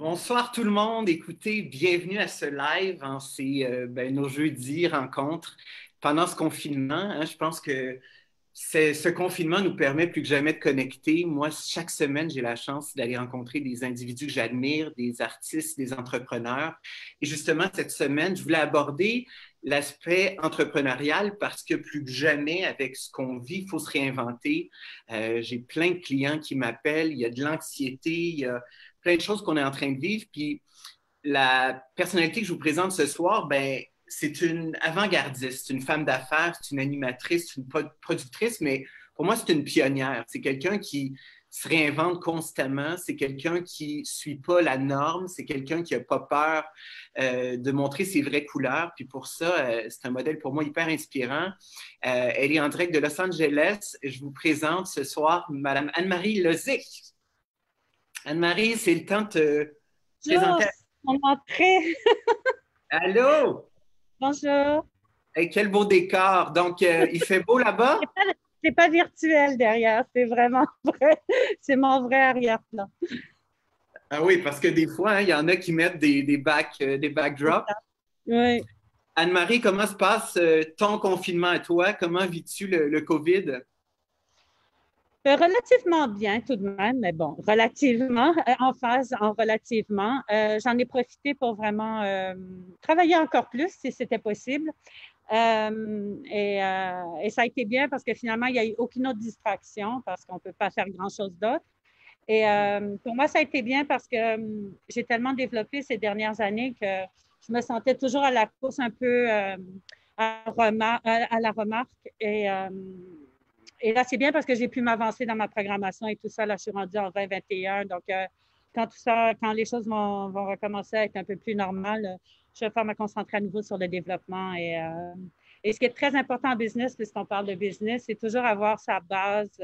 Bonsoir tout le monde. Écoutez, bienvenue à ce live c'est nos jeudis rencontres pendant ce confinement. Je pense que ce confinement nous permet plus que jamais de connecter. Moi, chaque semaine, j'ai la chance d'aller rencontrer des individus que j'admire, des artistes, des entrepreneurs. Et justement, cette semaine, je voulais aborder l'aspect entrepreneurial parce que plus que jamais, avec ce qu'on vit, il faut se réinventer. J'ai plein de clients qui m'appellent, il y a de l'anxiété, il y a plein de choses qu'on est en train de vivre. Puis la personnalité que je vous présente ce soir, c'est une avant-gardiste, c'est une femme d'affaires, c'est une animatrice, c'est une productrice, mais pour moi, c'est une pionnière. C'est quelqu'un qui se réinvente constamment, c'est quelqu'un qui ne suit pas la norme, c'est quelqu'un qui n'a pas peur de montrer ses vraies couleurs. Puis pour ça, c'est un modèle pour moi hyper inspirant. Elle est en direct de Los Angeles. Je vous présente ce soir Madame Anne-Marie Lozic. Anne-Marie, c'est le temps de te Bonjour, présenter. mon entrée. Allô? Bonjour. Hey, quel beau décor. Donc, il fait beau là-bas? C'est pas virtuel derrière, c'est vraiment vrai. C'est mon vrai arrière-plan. Ah oui, parce que des fois, il y en a qui mettent des C'est backdrops. ça. Oui. Anne-Marie, comment se passe ton confinement à toi? Comment vis-tu le COVID? Relativement bien tout de même, mais bon, relativement, en phase, en relativement. J'en ai profité pour vraiment travailler encore plus si c'était possible. Et ça a été bien parce que finalement, il n'y a eu aucune autre distraction parce qu'on ne peut pas faire grand-chose d'autre. Et pour moi, ça a été bien parce que j'ai tellement développé ces dernières années que je me sentais toujours à la course un peu à la remarque. Et là, c'est bien parce que j'ai pu m'avancer dans ma programmation et tout ça. Là, je suis rendue en 2021. Donc, quand les choses vont recommencer à être un peu plus normales, je vais pouvoir me concentrer à nouveau sur le développement. Et ce qui est très important en business, puisqu'on parle de business, c'est toujours avoir sa base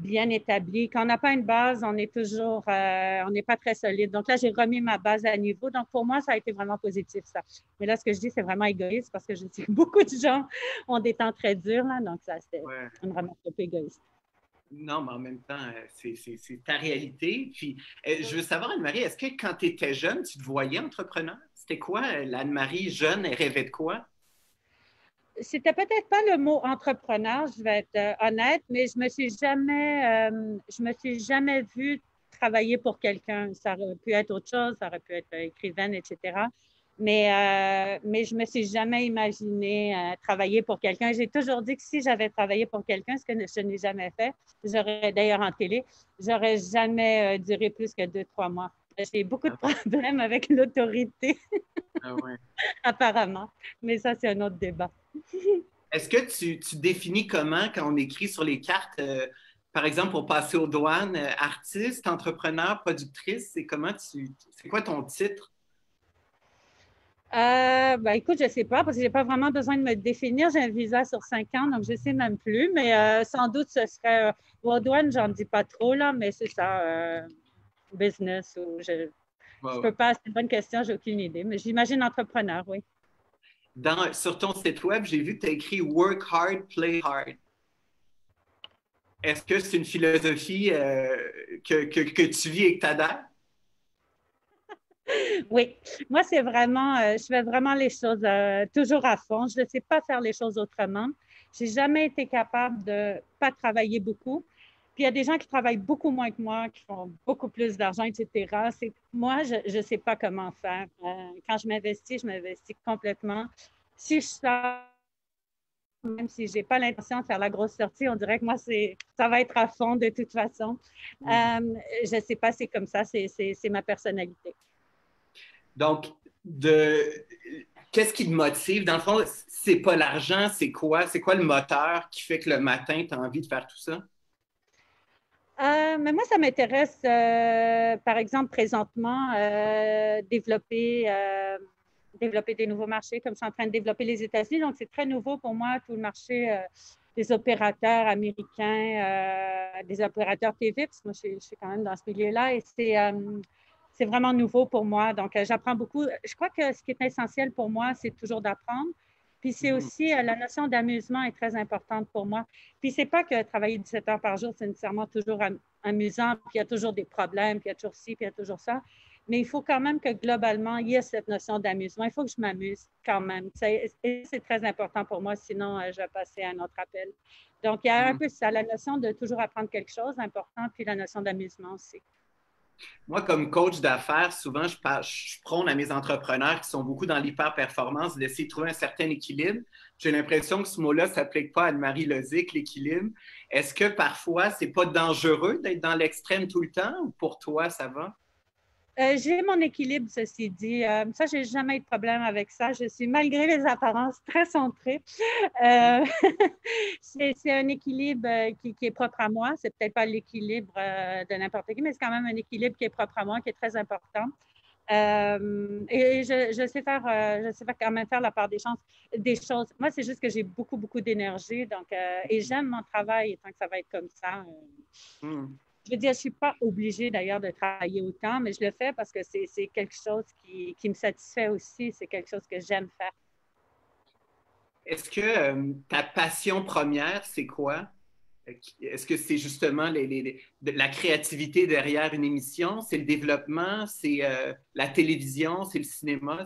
bien établi. Quand on n'a pas une base, on est toujours, on n'est pas très solide. Donc là, j'ai remis ma base à niveau. Donc pour moi, ça a été vraiment positif, ça. Mais là, ce que je dis, c'est vraiment égoïste parce que je sais que beaucoup de gens ont des temps très durs, là. Donc ça, c'était Ouais. une remarque un peu égoïste. Non, mais en même temps, c'est ta réalité. Puis, je veux savoir, Anne-Marie, est-ce que quand tu étais jeune, tu te voyais entrepreneur? C'était quoi, l'Anne-Marie jeune, elle rêvait de quoi? C'était peut-être pas le mot entrepreneur, je vais être honnête, mais je me suis jamais vue travailler pour quelqu'un. Ça aurait pu être autre chose, ça aurait pu être écrivaine, etc. Mais je me suis jamais imaginée travailler pour quelqu'un. J'ai toujours dit que si j'avais travaillé pour quelqu'un, ce que je n'ai jamais fait, j'aurais d'ailleurs en télé, j'aurais jamais duré plus que 2, 3 mois. J'ai beaucoup de Ah, problèmes avec l'autorité, ah ouais. apparemment, mais ça, c'est un autre débat. Est-ce que tu définis comment, quand on écrit sur les cartes, par exemple, pour passer aux douanes, artiste, entrepreneur, productrice, c'est quoi ton titre? Écoute, je ne sais pas parce que je n'ai pas vraiment besoin de me définir. J'ai un visa sur 5 ans, donc je ne sais même plus. Mais sans doute, ce serait aux douanes, j'en dis pas trop, là, mais c'est ça, business ou je Ouais. peux pas, c'est une bonne question, j'ai aucune idée. Mais j'imagine entrepreneur, oui. Sur ton site web, j'ai vu que tu as écrit Work hard, play hard. Est-ce que c'est une philosophie que tu vis et que tu adhères? Oui, moi, c'est vraiment, je fais vraiment les choses toujours à fond. Je ne sais pas faire les choses autrement. J'ai jamais été capable de pas travailler beaucoup. Puis il y a des gens qui travaillent beaucoup moins que moi, qui font beaucoup plus d'argent, etc. Moi, je ne sais pas comment faire. Quand je m'investis complètement. Si je sors, même si je n'ai pas l'intention de faire la grosse sortie, on dirait que moi, ça va être à fond de toute façon. Je ne sais pas, c'est comme ça, c'est ma personnalité. Donc, qu'est-ce qui te motive? Dans le fond, c'est pas l'argent, c'est quoi? C'est quoi le moteur qui fait que le matin, tu as envie de faire tout ça? Mais moi, ça m'intéresse, par exemple, présentement, développer des nouveaux marchés, comme je suis en train de développer les États-Unis. Donc, c'est très nouveau pour moi, tout le marché des opérateurs américains, des opérateurs TV, parce que moi, je suis quand même dans ce milieu-là et c'est vraiment nouveau pour moi. Donc, j'apprends beaucoup. Je crois que ce qui est essentiel pour moi, c'est toujours d'apprendre. Puis c'est Mhm. aussi la notion d'amusement est très importante pour moi. Puis c'est pas que travailler 17 heures par jour, c'est nécessairement toujours amusant, puis il y a toujours des problèmes, puis il y a toujours ci, puis il y a toujours ça. mais il faut quand même que globalement, il y ait cette notion d'amusement. Il faut que je m'amuse quand même. Et c'est très important pour moi, sinon je vais passer à un autre appel. Donc, il y a un peu ça, la notion de toujours apprendre quelque chose d'important, puis la notion d'amusement aussi. Moi, comme coach d'affaires, souvent, je prône à mes entrepreneurs qui sont beaucoup dans l'hyper-performance d'essayer de trouver un certain équilibre. J'ai l'impression que ce mot-là ne s'applique pas à Anne-Marie Lozic, l'équilibre. Est-ce que parfois, c'est pas dangereux d'être dans l'extrême tout le temps ou pour toi, ça va? J'ai mon équilibre, ceci dit. Ça, j'ai jamais eu de problème avec ça. Je suis, malgré les apparences, très centrée. Euh, c'est un équilibre qui est propre à moi. C'est peut-être pas l'équilibre de n'importe qui, mais c'est quand même un équilibre qui est propre à moi, qui est très important. Et je sais faire, quand même faire la part des choses. Moi, c'est juste que j'ai beaucoup, beaucoup d'énergie. Donc, et j'aime mon travail, et tant que ça va être comme ça. Je veux dire, je ne suis pas obligée d'ailleurs de travailler autant, mais je le fais parce que c'est quelque chose qui me satisfait aussi. C'est quelque chose que j'aime faire. Est-ce que ta passion première, c'est quoi? Est-ce que c'est justement la créativité derrière une émission? C'est le développement? C'est la télévision? C'est le cinéma?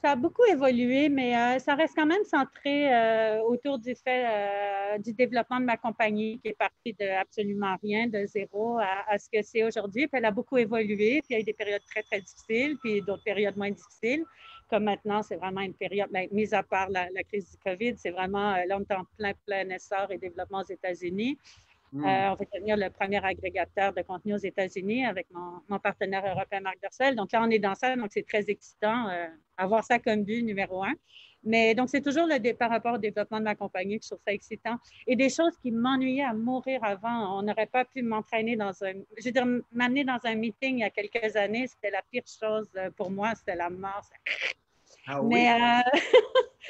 Ça a beaucoup évolué, mais ça reste quand même centré autour du fait du développement de ma compagnie qui est partie de absolument rien, de zéro à ce que c'est aujourd'hui. Puis elle a beaucoup évolué, puis il y a eu des périodes très, très difficiles, puis d'autres périodes moins difficiles. Comme maintenant, c'est vraiment une période, bien, mis à part la crise du COVID, c'est vraiment, là, on est en plein essor et développement aux États-Unis. On va devenir le premier agrégateur de contenu aux États-Unis avec mon partenaire européen, Marc Dorcel. Donc là, on est dans ça, donc c'est très excitant, avoir ça comme but numéro un. Mais donc, c'est toujours par rapport au développement de ma compagnie que je trouve ça excitant. Et des choses qui m'ennuyaient à mourir avant. On n'aurait pas pu m'entraîner je veux dire, m'amener dans un meeting il y a quelques années, c'était la pire chose pour moi, c'était la mort. Ah Mais oui?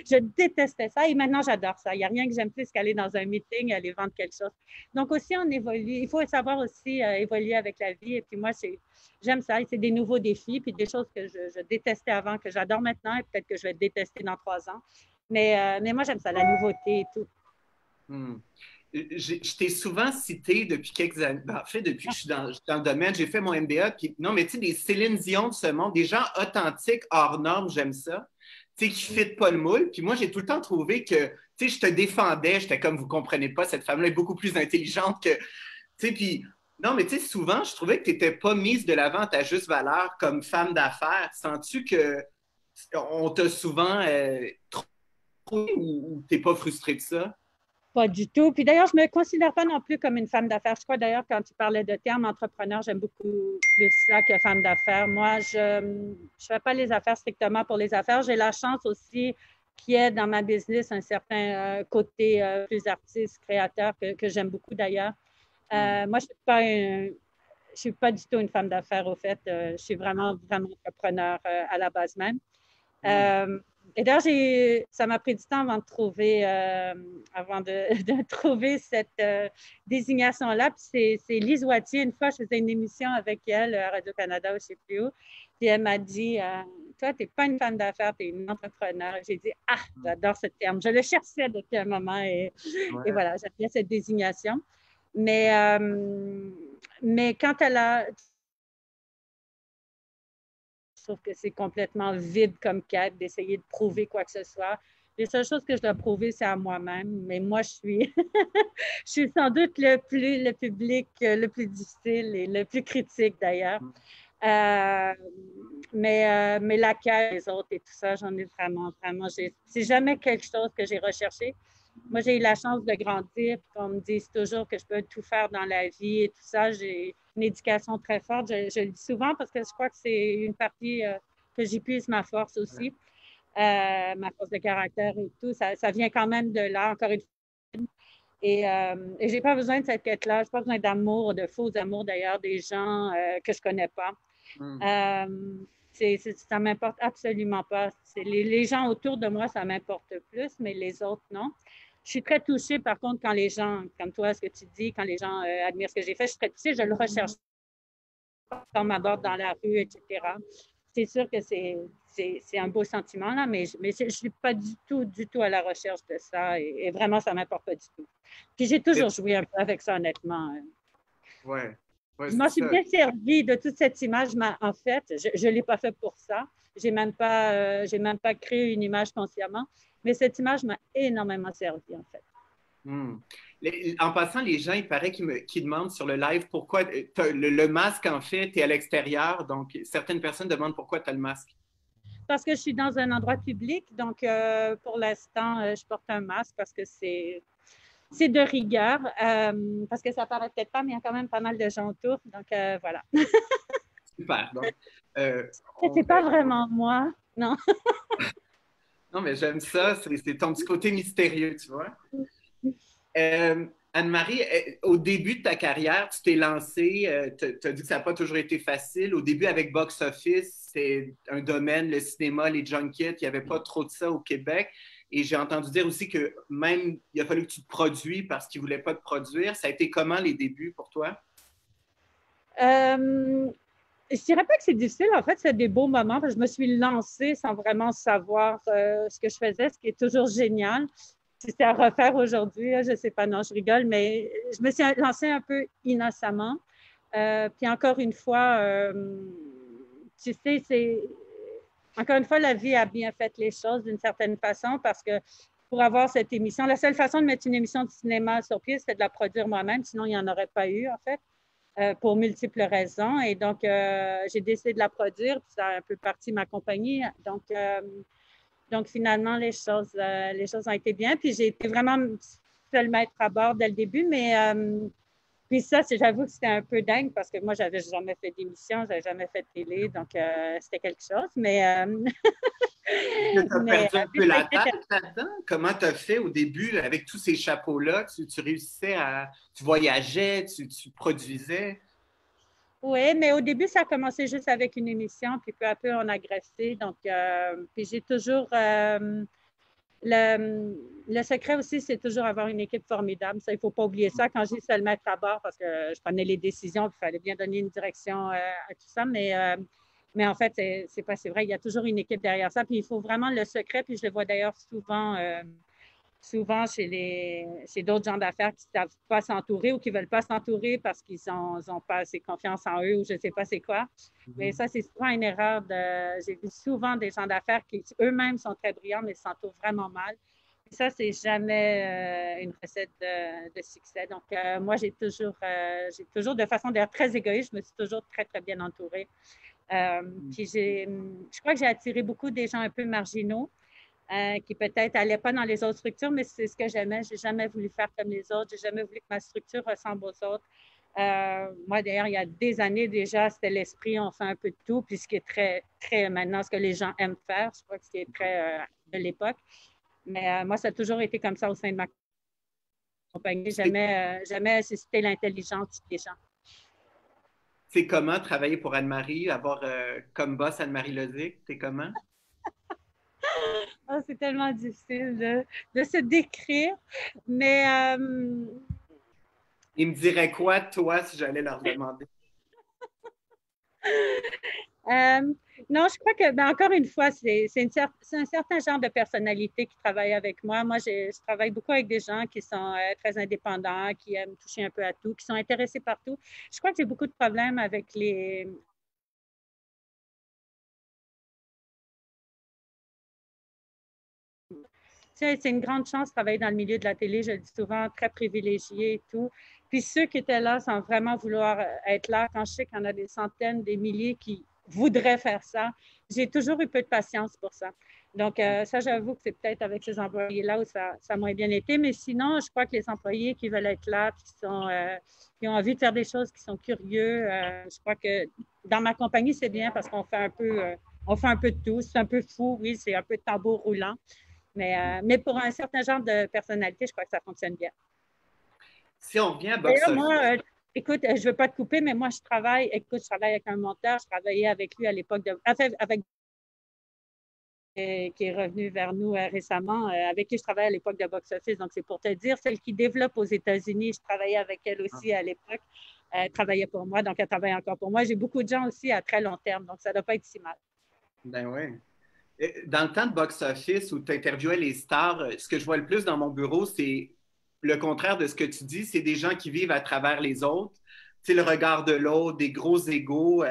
je détestais ça et maintenant j'adore ça. Il n'y a rien que j'aime plus qu'aller dans un meeting et aller vendre quelque chose. Donc aussi, on évolue. Il faut savoir aussi évoluer avec la vie. Et puis moi, j'aime ça. C'est des nouveaux défis, puis des choses que je détestais avant, que j'adore maintenant et peut-être que je vais détester dans 3 ans. Mais moi, j'aime ça, la nouveauté et tout. Je t'ai souvent cité depuis quelques années, en fait, depuis que je suis dans le domaine, j'ai fait mon MBA, puis non, mais tu sais, des Céline Dion de ce monde, des gens authentiques, hors normes, j'aime ça, tu sais, qui ne fitent pas le moule. Puis moi, j'ai tout le temps trouvé que, tu sais, je te défendais, j'étais comme, vous ne comprenez pas, cette femme-là est beaucoup plus intelligente que, tu sais, puis non, mais tu sais, souvent, je trouvais que tu n'étais pas mise de l'avant à ta juste valeur comme femme d'affaires. Sens-tu que on t'a souvent trop ou tu n'es pas frustré de ça? Pas du tout. Puis d'ailleurs, je ne me considère pas non plus comme une femme d'affaires. Je crois d'ailleurs, quand tu parlais de terme entrepreneur, j'aime beaucoup plus ça que femme d'affaires. Moi, je ne fais pas les affaires strictement pour les affaires. J'ai la chance aussi qu'il y ait dans ma business un certain côté plus artiste, créateur, que j'aime beaucoup d'ailleurs. Moi, je suis pas du tout une femme d'affaires, au fait. Je suis vraiment, vraiment entrepreneur à la base même. Et d'ailleurs, ça m'a pris du temps avant de trouver cette désignation-là. Puis c'est Lise Wattier. Une fois, je faisais une émission avec elle à Radio-Canada, ou je ne sais plus où. Puis elle m'a dit, toi, tu n'es pas une femme d'affaires, tu es une entrepreneur. J'ai dit, j'adore ce terme. Je le cherchais depuis un moment et voilà, j'aime bien cette désignation. Mais quand elle a je trouve que c'est complètement vide comme quête d'essayer de prouver quoi que ce soit. Les seules choses que je dois prouver, c'est à moi-même. Mais moi, je suis sans doute le public le plus difficile et le plus critique d'ailleurs. Mais l'accueil des autres et tout ça, j'en ai vraiment, vraiment. C'est jamais quelque chose que j'ai recherché. Moi, j'ai eu la chance de grandir, puis qu'on me dise toujours que je peux tout faire dans la vie et tout ça. J'ai une éducation très forte. Je le dis souvent parce que je crois que c'est une partie que j'y puise ma force aussi, ma force de caractère et tout. Ça vient quand même de là, encore une fois. Et je n'ai pas besoin de cette quête-là. Je n'ai pas besoin d'amour, de faux amours d'ailleurs, des gens que je ne connais pas. Ça ne m'importe absolument pas. Les gens autour de moi, ça m'importe plus, mais les autres, non. Je suis très touchée, par contre, quand les gens, comme toi, ce que tu dis, quand les gens admirent ce que j'ai fait, je suis très touchée, je le recherche quand on m'aborde dans la rue, etc. C'est sûr que c'est un beau sentiment, là, mais je ne suis pas du tout à la recherche de ça et vraiment, ça ne m'importe pas du tout. Puis j'ai toujours joué un peu avec ça, honnêtement. Ouais. Ouais, Je c'est m'en suis ça. bien servie de toute cette image, mais en fait, je ne l'ai pas fait pour ça. J'ai même pas créé une image consciemment, mais cette image m'a énormément servi, en fait. Hmm. En passant, les gens, il paraît qu'ils demandent sur le live pourquoi le masque, en fait, tu es à l'extérieur. Donc, certaines personnes demandent pourquoi tu as le masque. Parce que je suis dans un endroit public, donc pour l'instant, je porte un masque parce que c'est de rigueur, parce que ça paraît peut-être pas, mais il y a quand même pas mal de gens autour. Donc, voilà. Super. Donc, euh, C'est on- pas vraiment moi, non. non, mais j'aime ça. C'est ton petit côté mystérieux, tu vois. Anne-Marie, au début de ta carrière, tu t'es lancée, tu as dit que ça n'a pas toujours été facile. Au début, avec Box Office, c'est un domaine, le cinéma, les junkets, il n'y avait pas trop de ça au Québec. Et j'ai entendu dire aussi que même il a fallu que tu te produis parce qu'ils ne voulaient pas te produire. Ça a été comment les débuts pour toi? Euh, je dirais pas que c'est difficile. En fait, c'est des beaux moments. Je me suis lancée sans vraiment savoir ce que je faisais, ce qui est toujours génial. Si c'était à refaire aujourd'hui, je ne sais pas, non, je rigole, mais je me suis lancée un peu innocemment. Puis encore une fois, tu sais, c'est encore une fois, la vie a bien fait les choses d'une certaine façon parce que pour avoir cette émission, la seule façon de mettre une émission de cinéma sur pied, c'était de la produire moi-même, sinon il n'y en aurait pas eu, en fait, pour multiples raisons. Et donc, j'ai décidé de la produire, puis ça a un peu parti ma compagnie. Donc finalement, les choses ont été bien. Puis j'ai été vraiment seule maître à bord dès le début, mais puis ça, j'avoue que c'était un peu dingue parce que moi, j'avais jamais fait d'émission, j'avais jamais fait de télé, donc c'était quelque chose. Tu as Mais perdu un peu la c'était tête là-dedans? Comment tu as fait au début avec tous ces chapeaux-là? Tu réussissais à... Tu voyageais, tu produisais? oui, mais au début, ça a commencé juste avec une émission, puis peu à peu, on a graissé. Donc, puis j'ai toujours le secret aussi, c'est toujours avoir une équipe formidable. Ça, il ne faut pas oublier ça. Quand j'ai dit le mettre à bord, parce que je prenais les décisions, puis il fallait bien donner une direction à tout ça, mais en fait, c'est vrai, il y a toujours une équipe derrière ça. Puis il faut vraiment le secret, puis je le vois d'ailleurs souvent chez d'autres gens d'affaires qui ne savent pas s'entourer ou qui ne veulent pas s'entourer parce qu'ils n'ont pas assez confiance en eux ou je ne sais pas c'est quoi. Mais ça, c'est souvent une erreur. J'ai vu souvent des gens d'affaires qui eux-mêmes sont très brillants, mais s'entourent vraiment mal. Et ça, c'est jamais une recette de succès. Donc, moi, j'ai toujours, de façon d'ailleurs très égoïste, je me suis toujours très, très bien entourée. Puis, je crois que j'ai attiré beaucoup des gens un peu marginaux qui peut-être n'allaient pas dans les autres structures, mais c'est ce que j'aimais. J'ai jamais voulu faire comme les autres. J'ai jamais voulu que ma structure ressemble aux autres. Moi, d'ailleurs, il y a des années déjà, c'était l'esprit, on fait un peu de tout, puis ce qui est très, très maintenant, ce que les gens aiment faire, je crois que c'est très de l'époque. Mais moi, ça a toujours été comme ça au sein de ma compagnie. Jamais assister l'intelligence des gens. C'est comment travailler pour Anne-Marie, avoir comme boss Anne-Marie Lozic? C'est comment? Oh, c'est tellement difficile de se décrire, mais Ils me diraient quoi, toi, si j'allais leur demander? Euh, non, je crois que, ben, encore une fois, c'est un certain genre de personnalité qui travaille avec moi. Moi, je travaille beaucoup avec des gens qui sont très indépendants, qui aiment toucher un peu à tout, qui sont intéressés par tout. Je crois que j'ai beaucoup de problèmes avec les... Tu sais, c'est une grande chance de travailler dans le milieu de la télé, je le dis souvent, très privilégié et tout. Puis ceux qui étaient là sans vraiment vouloir être là, quand je sais qu'il y en a des centaines, des milliers qui voudraient faire ça, j'ai toujours eu peu de patience pour ça. Donc, ça, j'avoue que c'est peut-être avec ces employés-là où ça a moins bien été. Mais sinon, je crois que les employés qui veulent être là, qui ont envie de faire des choses, qui sont curieux, je crois que dans ma compagnie, c'est bien parce qu'on on fait un peu de tout. C'est un peu fou, oui, c'est un peu de tambour roulant. Mais pour un certain genre de personnalité, je crois que ça fonctionne bien. Si on revient à Box D'ailleurs, Office, moi, écoute, je ne veux pas te couper, mais moi, je travaille avec un monteur. Je travaillais avec lui à l'époque avec qui est revenu vers nous récemment, avec qui je travaillais à l'époque de Box Office. Donc, c'est pour te dire, celle qui développe aux États-Unis, je travaillais avec elle aussi à l'époque. Elle travaillait pour moi, donc elle travaille encore pour moi. J'ai beaucoup de gens aussi à très long terme, donc ça ne doit pas être si mal. ben ouais. Dans le temps de Box Office où tu interviewais les stars, ce que je vois le plus dans mon bureau, c'est le contraire de ce que tu dis. C'est des gens qui vivent à travers les autres. sais, le regard de l'autre, des gros égos.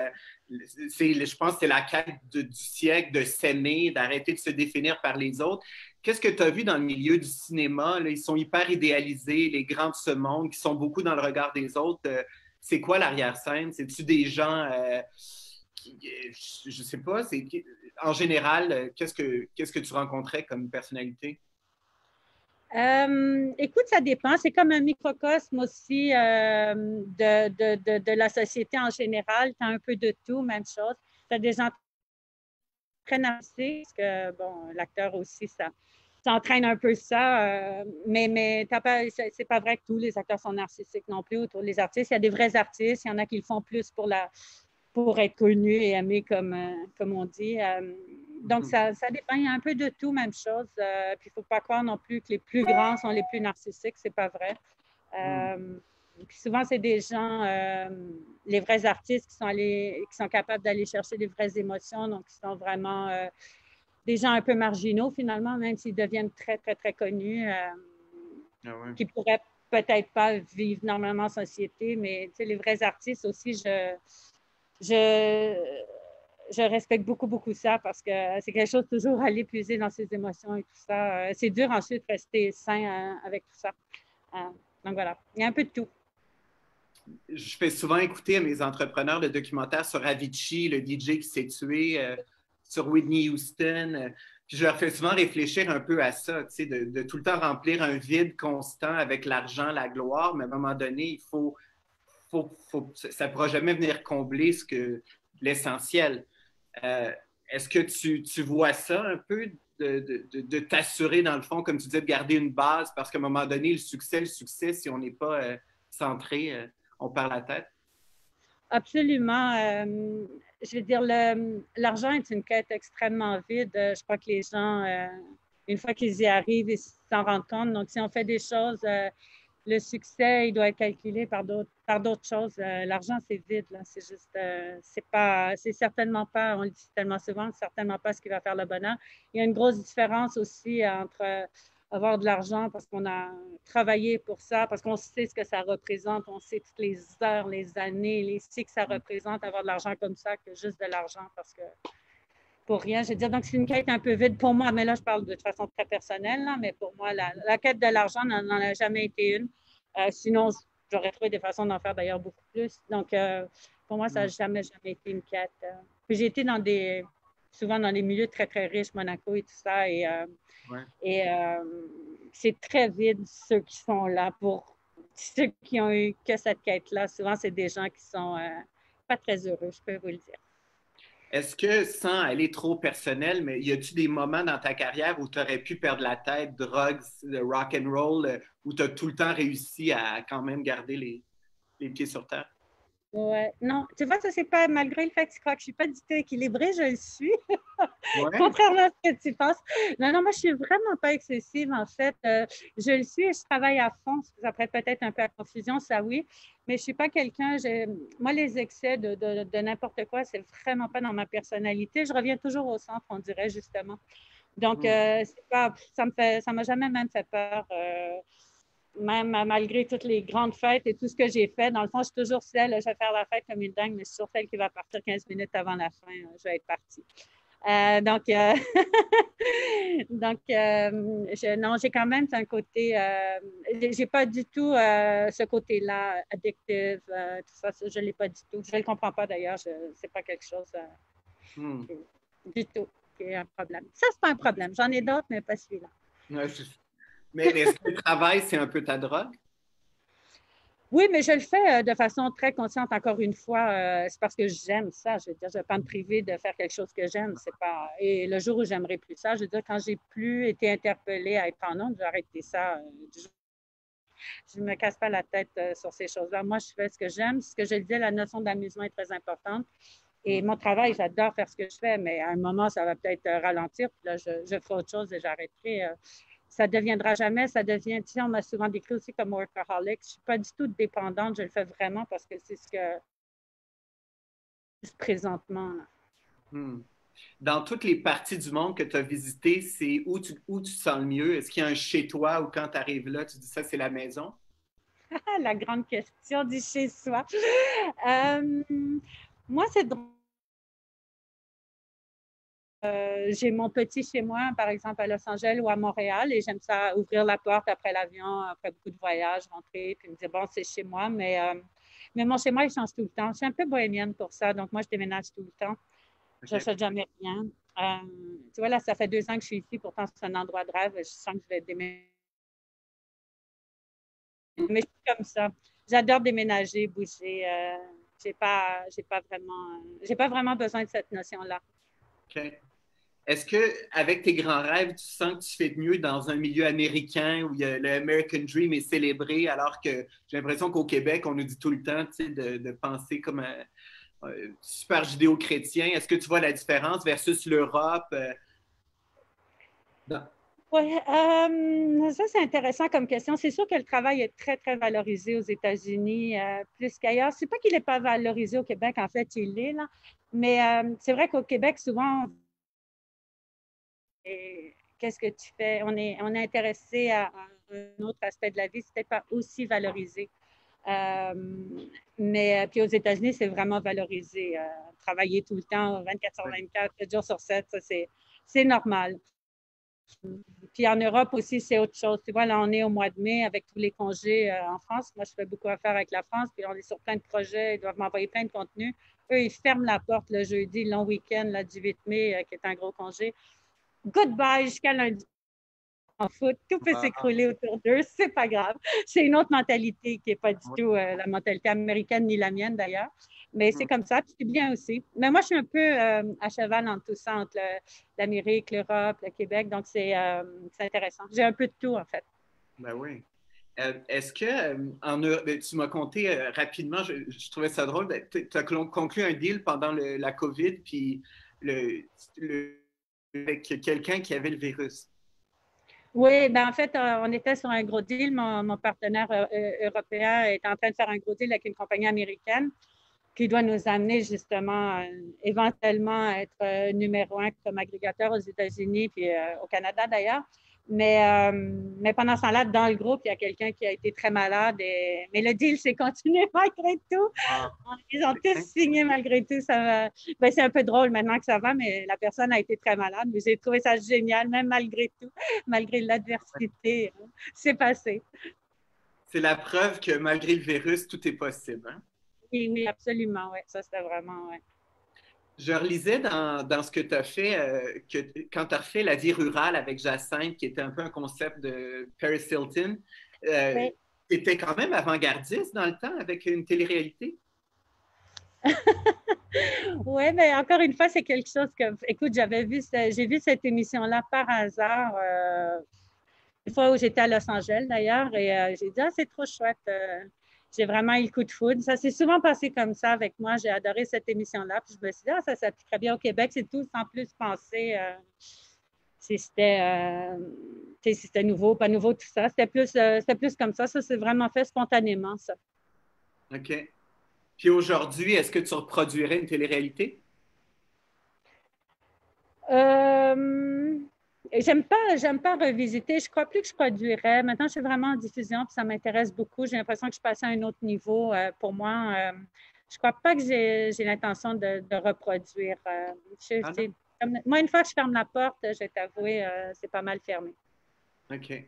Je pense que c'est la quête du siècle de s'aimer, d'arrêter de se définir par les autres. Qu'est-ce que tu as vu dans le milieu du cinéma? Là, ils sont hyper idéalisés, les grands de ce monde, qui sont beaucoup dans le regard des autres. C'est quoi l'arrière-scène? C'est-tu des gens je sais pas, en général, qu'est-ce que tu rencontrais comme personnalité? Écoute, ça dépend. C'est comme un microcosme aussi de la société en général. Tu as un peu de tout, même chose. Tu as des gens très narcissiques, parce que, bon, l'acteur aussi, ça entraîne un peu ça. Mais c'est pas vrai que tous les acteurs sont narcissiques non plus, ou tous les artistes. Il y a des vrais artistes. Il y en a qui le font plus pour être connus et aimés, comme on dit. Donc, ça dépend. Il y a un peu de tout, même chose. Puis, il ne faut pas croire non plus que les plus grands sont les plus narcissiques. Ce n'est pas vrai. Puis souvent, c'est des gens, les vrais artistes qui sont capables d'aller chercher des vraies émotions, donc qui sont vraiment des gens un peu marginaux, finalement, même s'ils deviennent très, très, très connus, qui ne pourraient peut-être pas vivre normalement en société, mais les vrais artistes aussi, je respecte beaucoup, beaucoup ça parce que c'est quelque chose toujours à l'épuiser dans ses émotions et tout ça. C'est dur ensuite de rester sain avec tout ça. Donc voilà, il y a un peu de tout. Je fais souvent écouter à mes entrepreneurs le documentaire sur Avicii, le DJ qui s'est tué, sur Whitney Houston. Puis je leur fais souvent réfléchir un peu à ça, tu sais, de tout le temps remplir un vide constant avec l'argent, la gloire, mais à un moment donné, ça ne pourra jamais venir combler l'essentiel. Est-ce que tu vois ça un peu, de t'assurer, dans le fond, comme tu dis, de garder une base, parce qu'à un moment donné, le succès, si on n'est pas centré, on perd la tête? Absolument. Je veux dire, l'argent est une quête extrêmement vide. Je crois que les gens, une fois qu'ils y arrivent, ils s'en rendent compte. Donc, si on fait des choses, le succès, il doit être calculé par d'autres choses. L'argent, c'est vide, là. C'est juste, c'est certainement pas, on le dit tellement souvent, certainement pas ce qui va faire le bonheur. Il y a une grosse différence aussi entre avoir de l'argent parce qu'on a travaillé pour ça, parce qu'on sait ce que ça représente, on sait toutes les heures, les années, les cycles que ça représente, avoir de l'argent comme ça, que juste de l'argent, parce que pour rien, je veux dire, donc c'est une quête un peu vide pour moi, mais là, je parle de façon très personnelle, là, mais pour moi, la quête de l'argent n'en a jamais été une. Sinon, j'aurais trouvé des façons d'en faire d'ailleurs beaucoup plus. Donc, pour moi, ça n'a jamais été une quête. Puis j'ai été souvent dans des milieux très, très riches, Monaco et tout ça, c'est très vide, ceux qui sont là ceux qui ont eu que cette quête-là. Souvent, c'est des gens qui sont pas très heureux, je peux vous le dire. Est-ce que, sans aller trop personnel, mais y a-tu des moments dans ta carrière où tu aurais pu perdre la tête, drogues, rock and roll, où tu as tout le temps réussi à quand même garder les pieds sur terre? Ouais. Non, tu vois, ça, c'est pas, malgré le fait que tu crois que je suis pas du tout équilibrée, je le suis. Ouais. Contrairement à ce que tu penses. Non, moi, je suis vraiment pas excessive, en fait. Je le suis et je travaille à fond. Ça prête peut-être un peu à confusion, ça oui. Mais je suis pas quelqu'un, moi, les excès de n'importe quoi, c'est vraiment pas dans ma personnalité. Je reviens toujours au centre, on dirait, justement. Donc, ça m'a jamais même fait peur. Même malgré toutes les grandes fêtes et tout ce que j'ai fait, dans le fond, je suis toujours celle, je vais faire la fête comme une dingue, mais je suis toujours celle qui va partir 15 minutes avant la fin. Je vais être partie. Non, j'ai quand même un côté, j'ai pas du tout ce côté-là addictif, tout ça, je l'ai pas du tout. Je le comprends pas d'ailleurs, c'est pas quelque chose du tout qui est un problème. Ça, c'est pas un problème. J'en ai d'autres, mais pas celui-là. Ouais, mais est-ce que le travail, c'est un peu ta drogue? Oui, mais je le fais de façon très consciente, encore une fois. C'est parce que j'aime ça. Je veux dire, je ne vais pas me priver de faire quelque chose que j'aime. C'est pas... Et le jour où j'aimerais plus ça, je veux dire, quand j'ai plus été interpellée à être en onde, j'ai arrêté ça. Je ne me casse pas la tête sur ces choses-là. Moi, je fais ce que j'aime. Ce que je disais, la notion d'amusement est très importante. Et mon travail, j'adore faire ce que je fais, mais à un moment, ça va peut-être ralentir. Puis là, je ferai autre chose et j'arrêterai. Ça ne deviendra jamais, ça devient, tu sais, on m'a souvent décrit aussi comme workaholic. Je ne suis pas du tout dépendante, je le fais vraiment parce que c'est ce que présentement. Dans toutes les parties du monde que tu as visitées, c'est où tu te sens le mieux? Est-ce qu'il y a un chez toi ou quand tu arrives là, tu dis ça, c'est la maison? La grande question du chez soi. Euh, Moi, c'est drôle. J'ai mon petit chez moi, par exemple à Los Angeles ou à Montréal, et j'aime ça ouvrir la porte après l'avion, après beaucoup de voyages, rentrer, puis me dire, bon, c'est chez moi, mais mon chez moi, il change tout le temps. Je suis un peu bohémienne pour ça, donc moi, je déménage tout le temps. Je OK. n'achète jamais rien. Tu vois, là, ça fait 2 ans que je suis ici, pourtant, c'est un endroit de rêve. Je sens que je vais déménager. Mais je suis comme ça. J'adore déménager, bouger. J'ai pas vraiment besoin de cette notion-là. OK. Est-ce que avec tes grands rêves, tu sens que tu fais de mieux dans un milieu américain où le American Dream est célébré, alors que j'ai l'impression qu'au Québec, on nous dit tout le temps, tu sais, de penser comme un super judéo-chrétien. Est-ce que tu vois la différence versus l'Europe? Non. Oui, ça c'est intéressant comme question. C'est sûr que le travail est très, très valorisé aux États-Unis, plus qu'ailleurs. C'est pas qu'il n'est pas valorisé au Québec, en fait, il l'est, là. Mais c'est vrai qu'au Québec, souvent, qu'est-ce que tu fais? On est intéressé à un autre aspect de la vie, c'est peut-être pas aussi valorisé. Euh, mais puis aux États-Unis, c'est vraiment valorisé. Travailler tout le temps, 24 sur Ouais. 24, 7 jours sur 7, ça c'est normal. Puis en Europe aussi, c'est autre chose. Tu vois, là, on est au mois de mai avec tous les congés en France. Moi, je fais beaucoup affaire avec la France, puis on est sur plein de projets. Ils doivent m'envoyer plein de contenus. Eux, ils ferment la porte le jeudi, le long week-end, là, du 8 mai, qui est un gros congé. Goodbye jusqu'à lundi en foot. Tout peut Ah, s'écrouler autour d'eux. C'est pas grave. C'est une autre mentalité qui n'est pas du ouais. tout la mentalité américaine ni la mienne d'ailleurs. Mais c'est Hmm. comme ça, puis c'est bien aussi. Mais moi, je suis un peu à cheval entre tout ça, entre l'Amérique, l'Europe, le Québec. Donc, c'est intéressant. J'ai un peu de tout, en fait. Ben oui. Est-ce que, ben, tu m'as conté rapidement, je trouvais ça drôle, tu as conclu un deal pendant la COVID, puis le, le- avec quelqu'un qui avait le virus. Oui, ben en fait, on était sur un gros deal. Mon partenaire européen est en train de faire un gros deal avec une compagnie américaine qui doit nous amener justement éventuellement à être numéro un comme agrégateur aux États-Unis puis au Canada d'ailleurs. Mais pendant ce temps-là, dans le groupe, il y a quelqu'un qui a été très malade. Mais le deal s'est continué malgré tout. Ah, Ils ont tous ok. signé malgré tout. Ben, c'est un peu drôle maintenant que ça va, mais la personne a été très malade. Mais j'ai trouvé ça génial, même malgré tout, malgré l'adversité. C'est passé. C'est la preuve que malgré le virus, tout est possible, hein? Oui, oui, absolument. Ouais. Ça, c'était vraiment. Ouais. Je relisais dans ce que tu as fait, quand tu as refait La vie rurale avec Jacinthe, qui était un peu un concept de Paris Hilton, Ouais. tu étais quand même avant-gardiste dans le temps avec une télé-réalité. Oui, mais encore une fois, c'est quelque chose que, écoute, j'ai vu cette émission-là par hasard, une fois où j'étais à Los Angeles d'ailleurs, et j'ai dit, ah, c'est trop chouette. J'ai vraiment eu le coup de foudre. Ça s'est souvent passé comme ça avec moi. J'ai adoré cette émission-là. Puis je me suis dit, ah, ça s'appliquerait bien au Québec. C'est tout, sans plus penser si c'était si c'était nouveau, pas nouveau, tout ça. C'était plus comme ça. Ça, c'est vraiment fait spontanément, ça. OK. Puis aujourd'hui, est-ce que tu reproduirais une télé-réalité? Euh, j'aime pas revisiter. Je crois plus que je produirais. Maintenant, je suis vraiment en diffusion, puis ça m'intéresse beaucoup. J'ai l'impression que je passe à un autre niveau. Pour moi, je crois pas que j'ai l'intention de reproduire. Ah non? Moi, une fois que je ferme la porte, je vais t'avouer, c'est pas mal fermé. OK.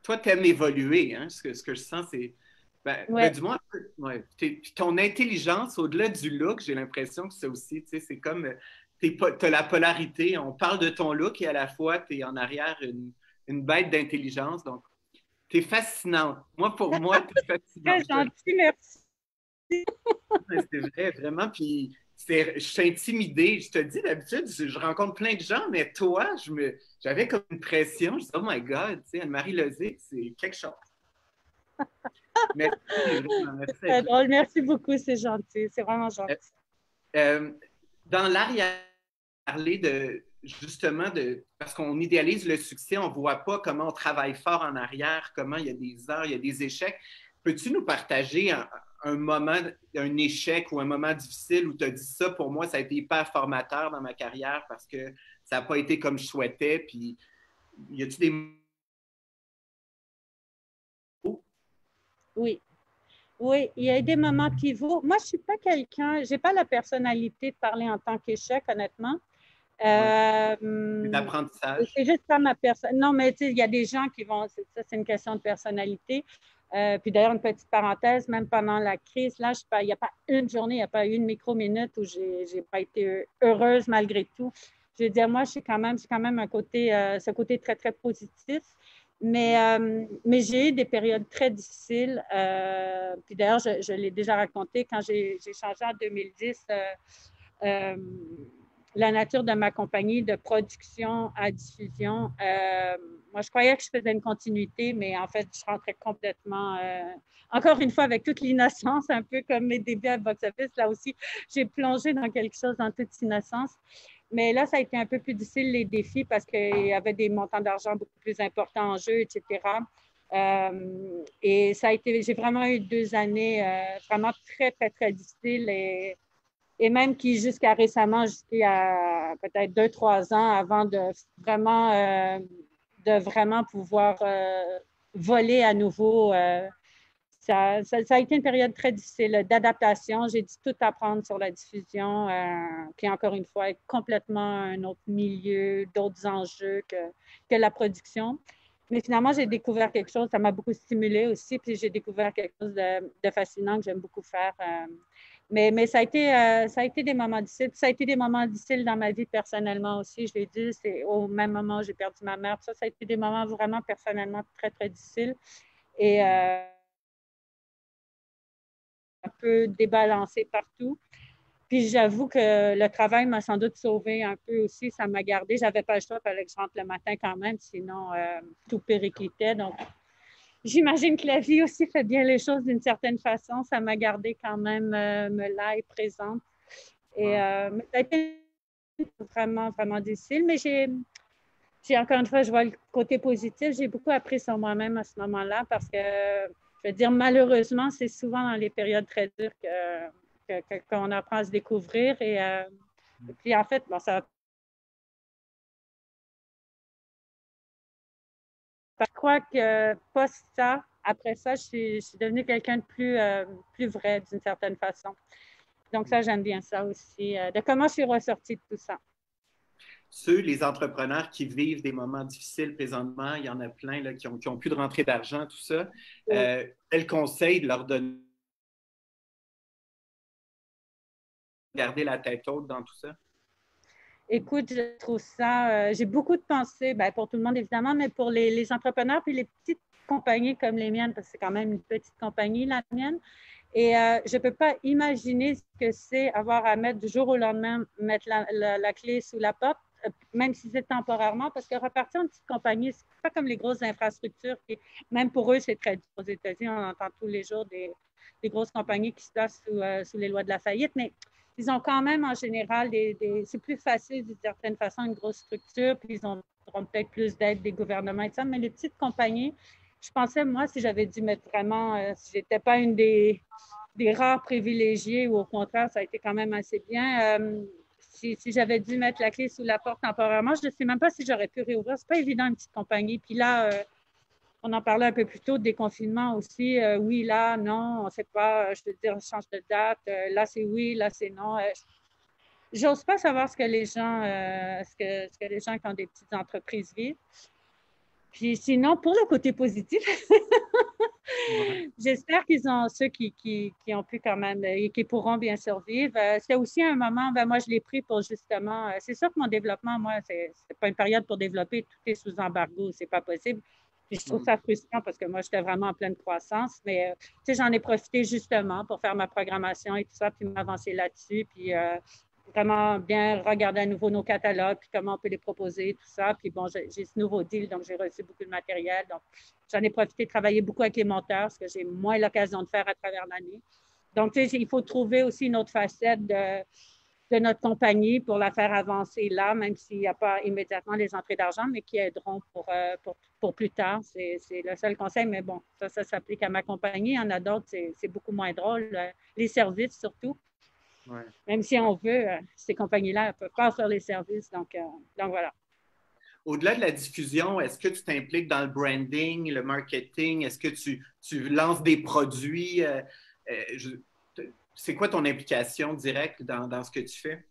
Toi, tu aimes évoluer, hein? Ce que je sens, c'est. Ben, Ouais. du moins, ouais. Puis ton intelligence, au-delà du look, j'ai l'impression que c'est aussi, tu sais, c'est comme. Tu as la polarité. On parle de ton look et à la fois, tu es en arrière une bête d'intelligence. Donc, tu es fascinante. Moi, pour moi, tu es Très fascinante. gentil, merci. C'est vrai, vraiment. Puis, je suis intimidée. Je te dis, d'habitude, je rencontre plein de gens, mais toi, j'avais comme une pression. Je dis, oh my God, tu sais, Anne-Marie Lozic, c'est quelque chose. Merci, vraiment, merci C'est très d'être drôle. Merci beaucoup, c'est gentil. C'est vraiment gentil. là. Euh, dans l'arrière, parler de justement de parce qu'on idéalise le succès, on ne voit pas comment on travaille fort en arrière, comment il y a des heures, il y a des échecs. Peux-tu nous partager un moment, un échec ou un moment difficile où tu as dit ça, pour moi, ça a été hyper formateur dans ma carrière parce que ça n'a pas été comme je souhaitais. Puis, y a-tu des mots? Oui. Oui, il y a des moments pivots. Moi, je suis pas quelqu'un, j'ai pas la personnalité de parler en tant qu'échec, honnêtement. Ouais. C'est Euh, d'apprentissage. c'est juste pas ma personne. Non, mais tu sais, il y a des gens qui vont. Ça, c'est une question de personnalité. Puis d'ailleurs, une petite parenthèse, même pendant la crise, là, il n'y a pas une journée, il n'y a pas une micro-minute où j'ai pas été heureuse malgré tout. Je veux dire, moi, j'ai quand même un côté, ce côté très, très positif. Mais j'ai eu des périodes très difficiles. Puis d'ailleurs, je l'ai déjà raconté quand j'ai changé en 2010. Euh, la nature de ma compagnie de production à diffusion. Moi, je croyais que je faisais une continuité, mais en fait, je rentrais complètement, encore une fois, avec toute l'innocence, un peu comme mes débuts à Box Office. Là aussi, j'ai plongé dans quelque chose en toute innocence. Mais là, ça a été un peu plus difficile, les défis, parce qu'il y avait des montants d'argent beaucoup plus importants en jeu, etc. Et ça a été, j'ai vraiment eu 2 années vraiment très, très, très difficiles et même qui jusqu'à récemment, jusqu'à peut-être 2, 3 ans avant de vraiment pouvoir voler à nouveau. Ça a été une période très difficile d'adaptation. J'ai dû tout apprendre sur la diffusion, qui encore une fois est complètement un autre milieu, d'autres enjeux que la production. Mais finalement, j'ai découvert quelque chose, ça m'a beaucoup stimulé aussi, puis j'ai découvert quelque chose de fascinant que j'aime beaucoup faire. Mais ça a été des moments difficiles. Ça a été des moments difficiles dans ma vie personnellement aussi. Je l'ai dit, c'est au même moment où j'ai perdu ma mère. Ça a été des moments vraiment personnellement très, très difficiles. Et un peu débalancé partout. Puis j'avoue que le travail m'a sans doute sauvé un peu aussi. Ça m'a gardé. J'avais pas le choix, il fallait que je rentre le matin quand même, sinon tout périclitait. Donc, j'imagine que la vie aussi fait bien les choses d'une certaine façon. Ça m'a gardé quand même me là et présente. Et Wow. ça a été vraiment, vraiment difficile. Mais j'ai encore une fois, je vois le côté positif. J'ai beaucoup appris sur moi-même à ce moment-là parce que, je veux dire, malheureusement, c'est souvent dans les périodes très dures qu'on apprend à se découvrir. Et puis, en fait, bon, ça. Je crois que post ça, après ça, je suis devenue quelqu'un de plus vrai d'une certaine façon. Donc, ça, j'aime bien ça aussi, de comment je suis ressortie de tout ça. Les entrepreneurs qui vivent des moments difficiles présentement, il y en a plein là, qui ont plus de rentrée d'argent, tout ça. Oui. Quel conseil de leur donner de garder la tête haute dans tout ça? Écoute, je trouve ça, j'ai beaucoup de pensées, ben, pour tout le monde évidemment, mais pour les entrepreneurs puis les petites compagnies comme les miennes, parce que c'est quand même une petite compagnie, la mienne. Et je ne peux pas imaginer ce que c'est avoir à mettre du jour au lendemain, mettre la clé sous la porte, même si c'est temporairement, parce que repartir en petite compagnie, c'est pas comme les grosses infrastructures. Qui, même pour eux, c'est très dur. Aux États-Unis, on entend tous les jours des grosses compagnies qui se placent sous les lois de la faillite, mais ils ont quand même en général c'est plus facile d'une certaine façon une grosse structure, puis ils auront peut-être plus d'aide des gouvernements et tout ça, mais les petites compagnies, je pensais, moi, si j'avais dû mettre vraiment, si j'étais pas une des rares privilégiés ou au contraire, ça a été quand même assez bien. Si j'avais dû mettre la clé sous la porte temporairement, je ne sais même pas si j'aurais pu réouvrir. C'est pas évident, une petite compagnie. Puis là, on en parlait un peu plus tôt, des confinements aussi. Oui, là, non, on ne sait pas. Je veux dire, on change de date. Là, c'est oui, là, c'est non. J'ose pas savoir ce que les gens, ce que les gens qui ont des petites entreprises vivent. Puis sinon, pour le côté positif, Ouais. j'espère qu'ils ont ceux qui ont pu quand même et qui pourront bien survivre. C'est aussi un moment, ben moi, je l'ai pris pour justement. C'est sûr que mon développement, moi, c'est pas une période pour développer, tout est sous embargo, c'est pas possible. Puis je trouve ça frustrant parce que moi, j'étais vraiment en pleine croissance. Mais tu sais, j'en ai profité justement pour faire ma programmation et tout ça, puis m'avancer là-dessus. Puis vraiment bien regarder à nouveau nos catalogues, puis comment on peut les proposer, tout ça. Puis bon, j'ai ce nouveau deal, donc j'ai reçu beaucoup de matériel. Donc, j'en ai profité de travailler beaucoup avec les monteurs, ce que j'ai moins l'occasion de faire à travers l'année. Donc, tu sais, il faut trouver aussi une autre facette de notre compagnie pour la faire avancer là, même s'il n'y a pas immédiatement les entrées d'argent, mais qui aideront pour plus tard. C'est le seul conseil, mais bon, ça s'applique à ma compagnie. Il y en a d'autres, c'est beaucoup moins drôle. Les services surtout. Ouais. Même si on veut, ces compagnies-là ne peuvent pas offrir les services. Donc voilà. Au-delà de la diffusion, est-ce que tu t'impliques dans le branding, le marketing? Est-ce que tu lances des produits? c'est quoi ton implication directe dans ce que tu fais?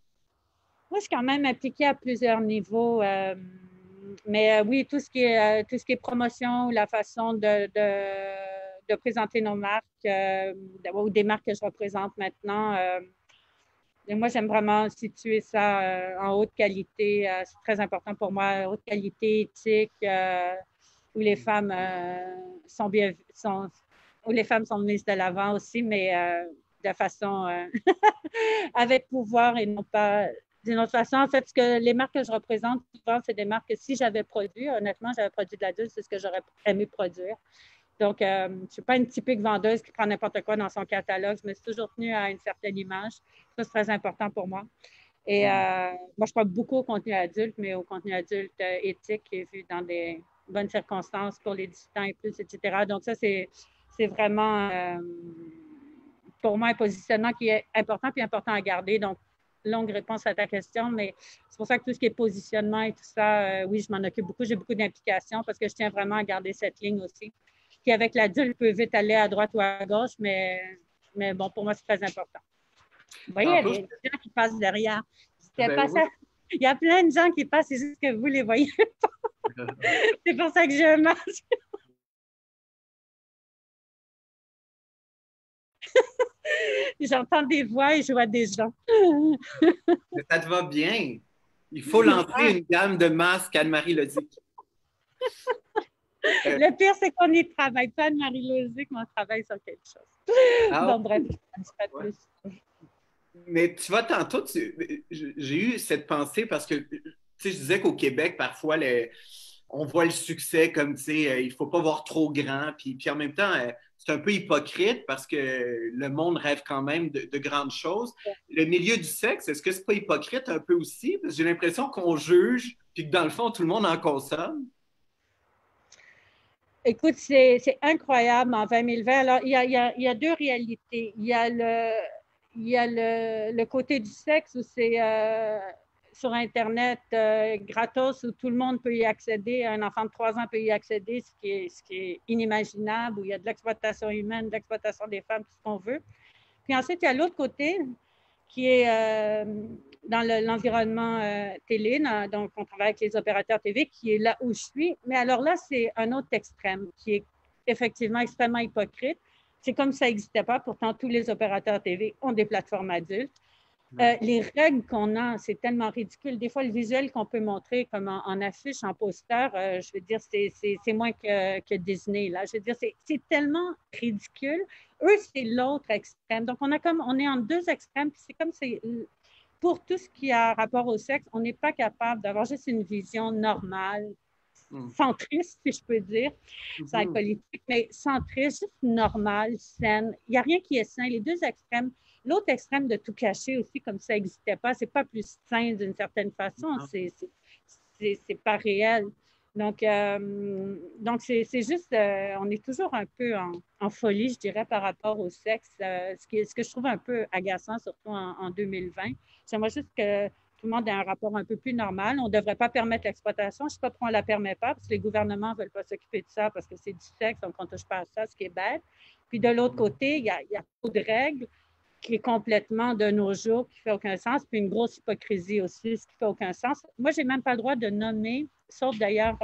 Moi, je suis quand même impliquée à plusieurs niveaux. Mais oui, tout ce qui est promotion, la façon de présenter nos marques ou des marques que je représente maintenant. Et moi, j'aime vraiment situer ça en haute qualité. C'est très important pour moi, haute qualité, éthique, où les femmes où les femmes sont mises de l'avant aussi, mais de façon avec pouvoir et non pas d'une autre façon. En fait, ce que les marques que je représente, souvent, c'est des marques que si j'avais produit, honnêtement, j'avais produit de l'adulte, c'est ce que j'aurais aimé produire. Donc, je ne suis pas une typique vendeuse qui prend n'importe quoi dans son catalogue. Je me suis toujours tenue à une certaine image. Ça, c'est très important pour moi. Et moi, je parle beaucoup au contenu adulte, mais au contenu adulte éthique et vu dans des bonnes circonstances pour les 18 ans et plus, etc. Donc, ça, c'est vraiment, pour moi, un positionnement qui est important puis important à garder. Donc, longue réponse à ta question, mais c'est pour ça que tout ce qui est positionnement et tout ça, oui, je m'en occupe beaucoup. J'ai beaucoup d'implications parce que je tiens vraiment à garder cette ligne aussi, qui avec l'adulte peut vite aller à droite ou à gauche, mais bon, pour moi, c'est très important. Vous voyez, il y a des gens qui passent derrière. Ben oui. Il y a plein de gens qui passent, c'est juste que vous ne les voyez pas. C'est pour ça que j'ai un masque. J'entends des voix et je vois des gens. Mais ça te va bien. Il faut lancer une gamme de masques, Anne-Marie Lozic. Le pire, c'est qu'on n'y travaille pas, Anne-Marie Lozic, mais on travaille sur quelque chose. Bon, bref, je ne sais pas plus. Mais tu vois, tantôt, j'ai eu cette pensée parce que, tu sais, je disais qu'au Québec, parfois, on voit le succès comme, tu sais, il ne faut pas voir trop grand. Puis en même temps, c'est un peu hypocrite parce que le monde rêve quand même de grandes choses. Le milieu du sexe, est-ce que c'est pas hypocrite un peu aussi? Parce que j'ai l'impression qu'on juge, puis que dans le fond, tout le monde en consomme. Écoute, c'est incroyable en 2020. Alors, il y a deux réalités. Il y a le côté du sexe où c'est sur Internet gratos, où tout le monde peut y accéder. Un enfant de 3 ans peut y accéder, ce qui est inimaginable, où il y a de l'exploitation humaine, de l'exploitation des femmes, tout ce qu'on veut. Puis ensuite, il y a l'autre côté qui est dans l'environnement télé. Donc, on travaille avec les opérateurs TV, qui est là où je suis. Mais alors là, c'est un autre extrême qui est effectivement extrêmement hypocrite. C'est comme ça n'existait pas. Pourtant, tous les opérateurs TV ont des plateformes adultes. Les règles qu'on a, c'est tellement ridicule. Des fois, le visuel qu'on peut montrer comme en affiche, en poster, je veux dire, c'est moins que Disney. Là. Je veux dire, c'est tellement ridicule. Eux, c'est l'autre extrême. Donc, on est en deux extrêmes. Puis c'est comme pour tout ce qui a rapport au sexe, on n'est pas capable d'avoir juste une vision normale, centriste, si je peux dire. Ça va être politique, mais centriste, juste normale, saine. Il n'y a rien qui est sain. Les deux extrêmes. L'autre extrême de tout cacher aussi, comme ça n'existait pas, c'est pas plus sain d'une certaine façon, c'est pas réel. Donc c'est juste, on est toujours un peu en folie, je dirais, par rapport au sexe, ce que je trouve un peu agaçant, surtout en 2020. J'aimerais juste que tout le monde ait un rapport un peu plus normal. On ne devrait pas permettre l'exploitation. Je ne sais pas pourquoi on ne la permet pas, parce que les gouvernements ne veulent pas s'occuper de ça, parce que c'est du sexe, donc on ne touche pas à ça, ce qui est bête. Puis de l'autre côté, il y a trop de règles qui est complètement de nos jours, qui ne fait aucun sens, puis une grosse hypocrisie aussi, ce qui ne fait aucun sens. Moi, je n'ai même pas le droit de nommer, sauf d'ailleurs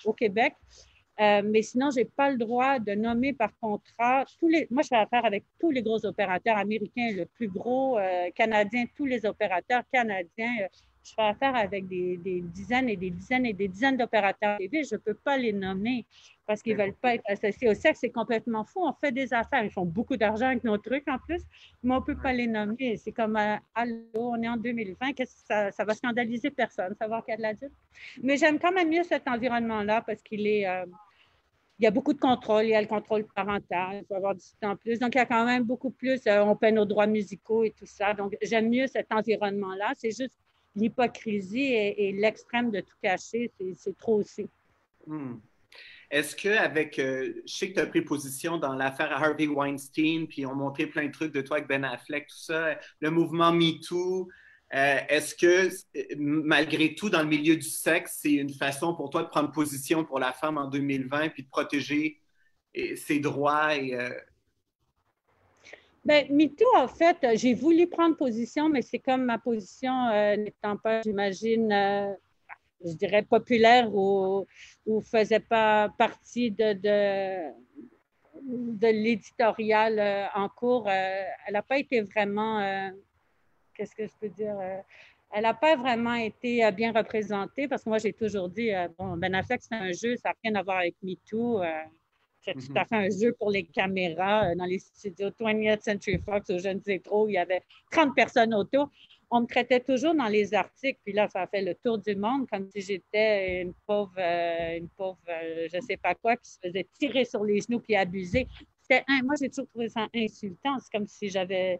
au Québec, mais sinon, je n'ai pas le droit de nommer par contrat moi, je fais affaire avec tous les gros opérateurs américains, le plus gros canadien, tous les opérateurs canadiens. Je fais affaire avec des dizaines et des dizaines et des dizaines d'opérateurs TV. Je ne peux pas les nommer parce qu'ils ne veulent pas être associés au sexe. C'est complètement fou. On fait des affaires. Ils font beaucoup d'argent avec nos trucs en plus, mais on ne peut pas les nommer. C'est comme, allô, on est en 2020. Ça va scandaliser personne, savoir qu'il y a de l'adulte. Mais j'aime quand même mieux cet environnement-là parce qu'il est... il y a beaucoup de contrôle. Il y a le contrôle parental. Il faut avoir du temps en plus. Donc, il y a quand même beaucoup plus. On paie nos droits musicaux et tout ça. Donc, j'aime mieux cet environnement-là. C'est juste l'hypocrisie et l'extrême de tout cacher. C'est trop aussi. Est-ce qu'avec, je sais que tu as pris position dans l'affaire Harvey Weinstein, puis on montré plein de trucs de toi avec Ben Affleck, tout ça, le mouvement MeToo, est-ce que malgré tout, dans le milieu du sexe, c'est une façon pour toi de prendre position pour la femme en 2020 puis de protéger ses droits Bien, MeToo, en fait, j'ai voulu prendre position, mais c'est comme ma position n'étant pas, j'imagine, je dirais populaire ou faisait pas partie de l'éditorial en cours. Elle n'a pas été vraiment, qu'est-ce que je peux dire? Elle n'a pas vraiment été bien représentée parce que moi, j'ai toujours dit, bon, Ben Affleck, c'est un jeu, ça n'a rien à voir avec MeToo. C'est tout à Mhm. fait un jeu pour les caméras dans les studios 20th Century Fox ou je ne sais trop, il y avait 30 personnes autour. On me traitait toujours dans les articles, puis là, ça a fait le tour du monde, comme si j'étais une pauvre, je ne sais pas quoi, qui se faisait tirer sur les genoux puis abuser. Moi, j'ai toujours trouvé ça insultant. C'est comme si j'avais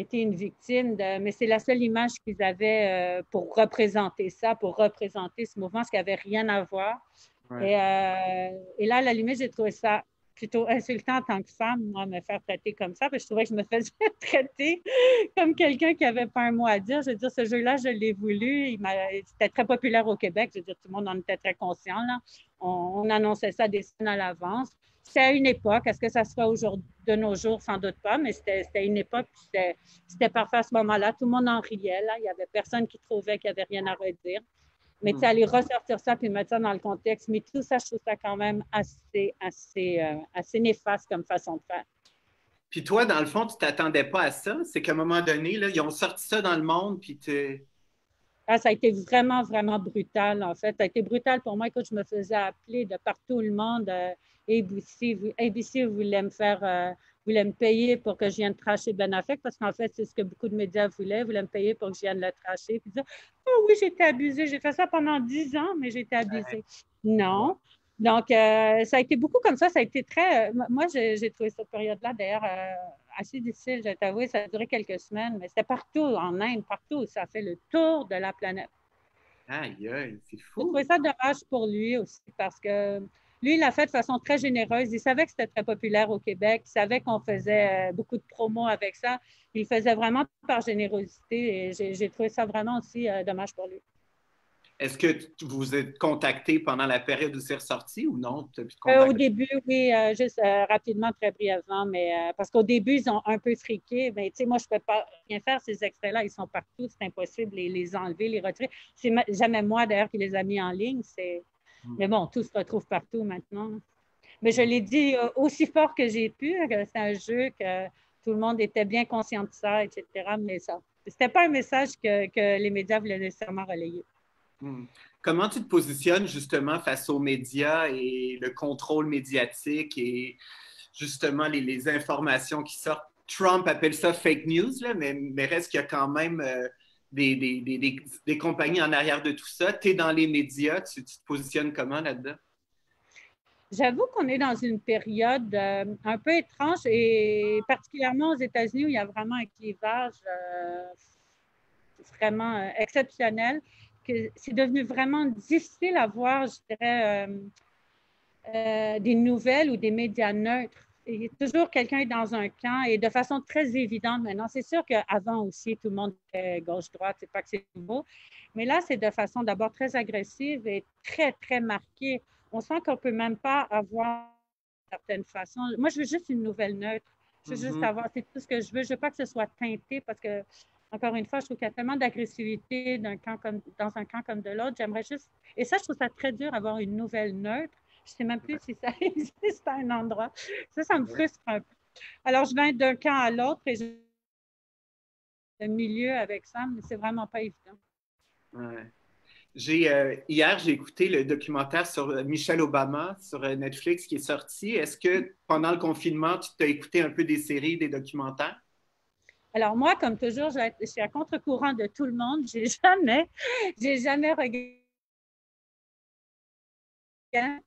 été une victime, mais c'est la seule image qu'ils avaient pour représenter ça, pour représenter ce mouvement, ce qui n'avait rien à voir. Ouais. Et là, à la limite, j'ai trouvé ça plutôt insultant en tant que femme, moi, me faire traiter comme ça. Parce que je trouvais que je me faisais traiter comme quelqu'un qui n'avait pas un mot à dire. Je veux dire, ce jeu-là, je l'ai voulu. C'était très populaire au Québec. Je veux dire, tout le monde en était très conscient. Là. On annonçait ça des semaines à l'avance. C'était à une époque. Est-ce que ça sera aujourd'hui de nos jours? Sans doute pas, mais c'était une époque. C'était parfait à ce moment-là. Tout le monde en riait. Là. Il n'y avait personne qui trouvait qu'il n'y avait rien à redire. Mais tu sais, Mhm. aller ressortir ça puis mettre ça dans le contexte, mais tout ça, je trouve ça quand même assez néfaste comme façon de faire. Puis toi, dans le fond, tu t'attendais pas à ça. C'est qu'à un moment donné, là, ils ont sorti ça dans le monde, puis Ah, ça a été vraiment, vraiment brutal, en fait. Ça a été brutal pour moi. Écoute, je me faisais appeler de partout le monde. ABC voulait me payer pour que je vienne tracher Ben Affleck parce qu'en fait, c'est ce que beaucoup de médias voulaient. Ils voulaient me payer pour que je vienne le tracher. Puis dire, oh oui, j'ai été abusée. J'ai fait ça pendant 10 ans, mais j'ai été abusée. Non. Donc, ça a été beaucoup comme ça. Ça a été très. Moi, j'ai trouvé cette période-là, d'ailleurs, assez difficile, je vais t'avouer. Ça a duré quelques semaines, mais c'était partout, en Inde, partout. Ça a fait le tour de la planète. aïe, aïe, c'est J'ai fou. trouvé ça dommage pour lui aussi parce que lui, il l'a fait de façon très généreuse. Il savait que c'était très populaire au Québec. Il savait qu'on faisait beaucoup de promos avec ça. Il le faisait vraiment par générosité et j'ai trouvé ça vraiment aussi dommage pour lui. Est-ce que vous vous êtes contacté pendant la période où c'est ressorti ou non? Tu n'as plus de Au contact? début, oui, juste rapidement, très brièvement, mais parce qu'au début, ils ont un peu friqué. Mais tu sais, moi, je ne peux pas rien faire. Ces extraits-là, ils sont partout. C'est impossible de les enlever, les retirer. C'est jamais moi, d'ailleurs, qui les a mis en ligne. Mais bon, tout se retrouve partout maintenant. Mais je l'ai dit aussi fort que j'ai pu, que c'est un jeu, que tout le monde était bien conscient de ça, etc. Mais ça, c'était pas un message que les médias voulaient nécessairement relayer. Hmm. Comment tu te positionnes justement face aux médias et le contrôle médiatique et justement les informations qui sortent? Trump appelle ça fake news, là, mais reste qu'il y a quand même des compagnies en arrière de tout ça. Tu es dans les médias, tu te positionnes comment là-dedans? J'avoue qu'on est dans une période un peu étrange et particulièrement aux États-Unis où il y a vraiment un clivage vraiment exceptionnel, que c'est devenu vraiment difficile à voir, je dirais, des nouvelles ou des médias neutres. Il y a toujours quelqu'un dans un camp et de façon très évidente maintenant. C'est sûr qu'avant aussi, tout le monde était gauche-droite, c'est pas que c'est nouveau. Mais là, c'est de façon d'abord très agressive et très, très marquée. On sent qu'on ne peut même pas avoir certaines façons. Moi, je veux juste une nouvelle neutre. Je veux juste Mhm. avoir, c'est tout ce que je veux. Je veux pas que ce soit teinté parce que, encore une fois, je trouve qu'il y a tellement d'agressivité dans un camp comme de l'autre. J'aimerais juste, et ça, je trouve ça très dur d'avoir une nouvelle neutre. Je ne sais même plus si ça existe à un endroit. Ça me frustre un peu. Alors, je vais d'un camp à l'autre et je le milieu avec ça, mais c'est vraiment pas évident. Ouais. Hier, j'ai écouté le documentaire sur Michelle Obama sur Netflix qui est sorti. Est-ce que pendant le confinement, tu t'as écouté un peu des séries, des documentaires? Alors, moi, comme toujours, je suis à contre-courant de tout le monde. J'ai jamais regardé. Ah,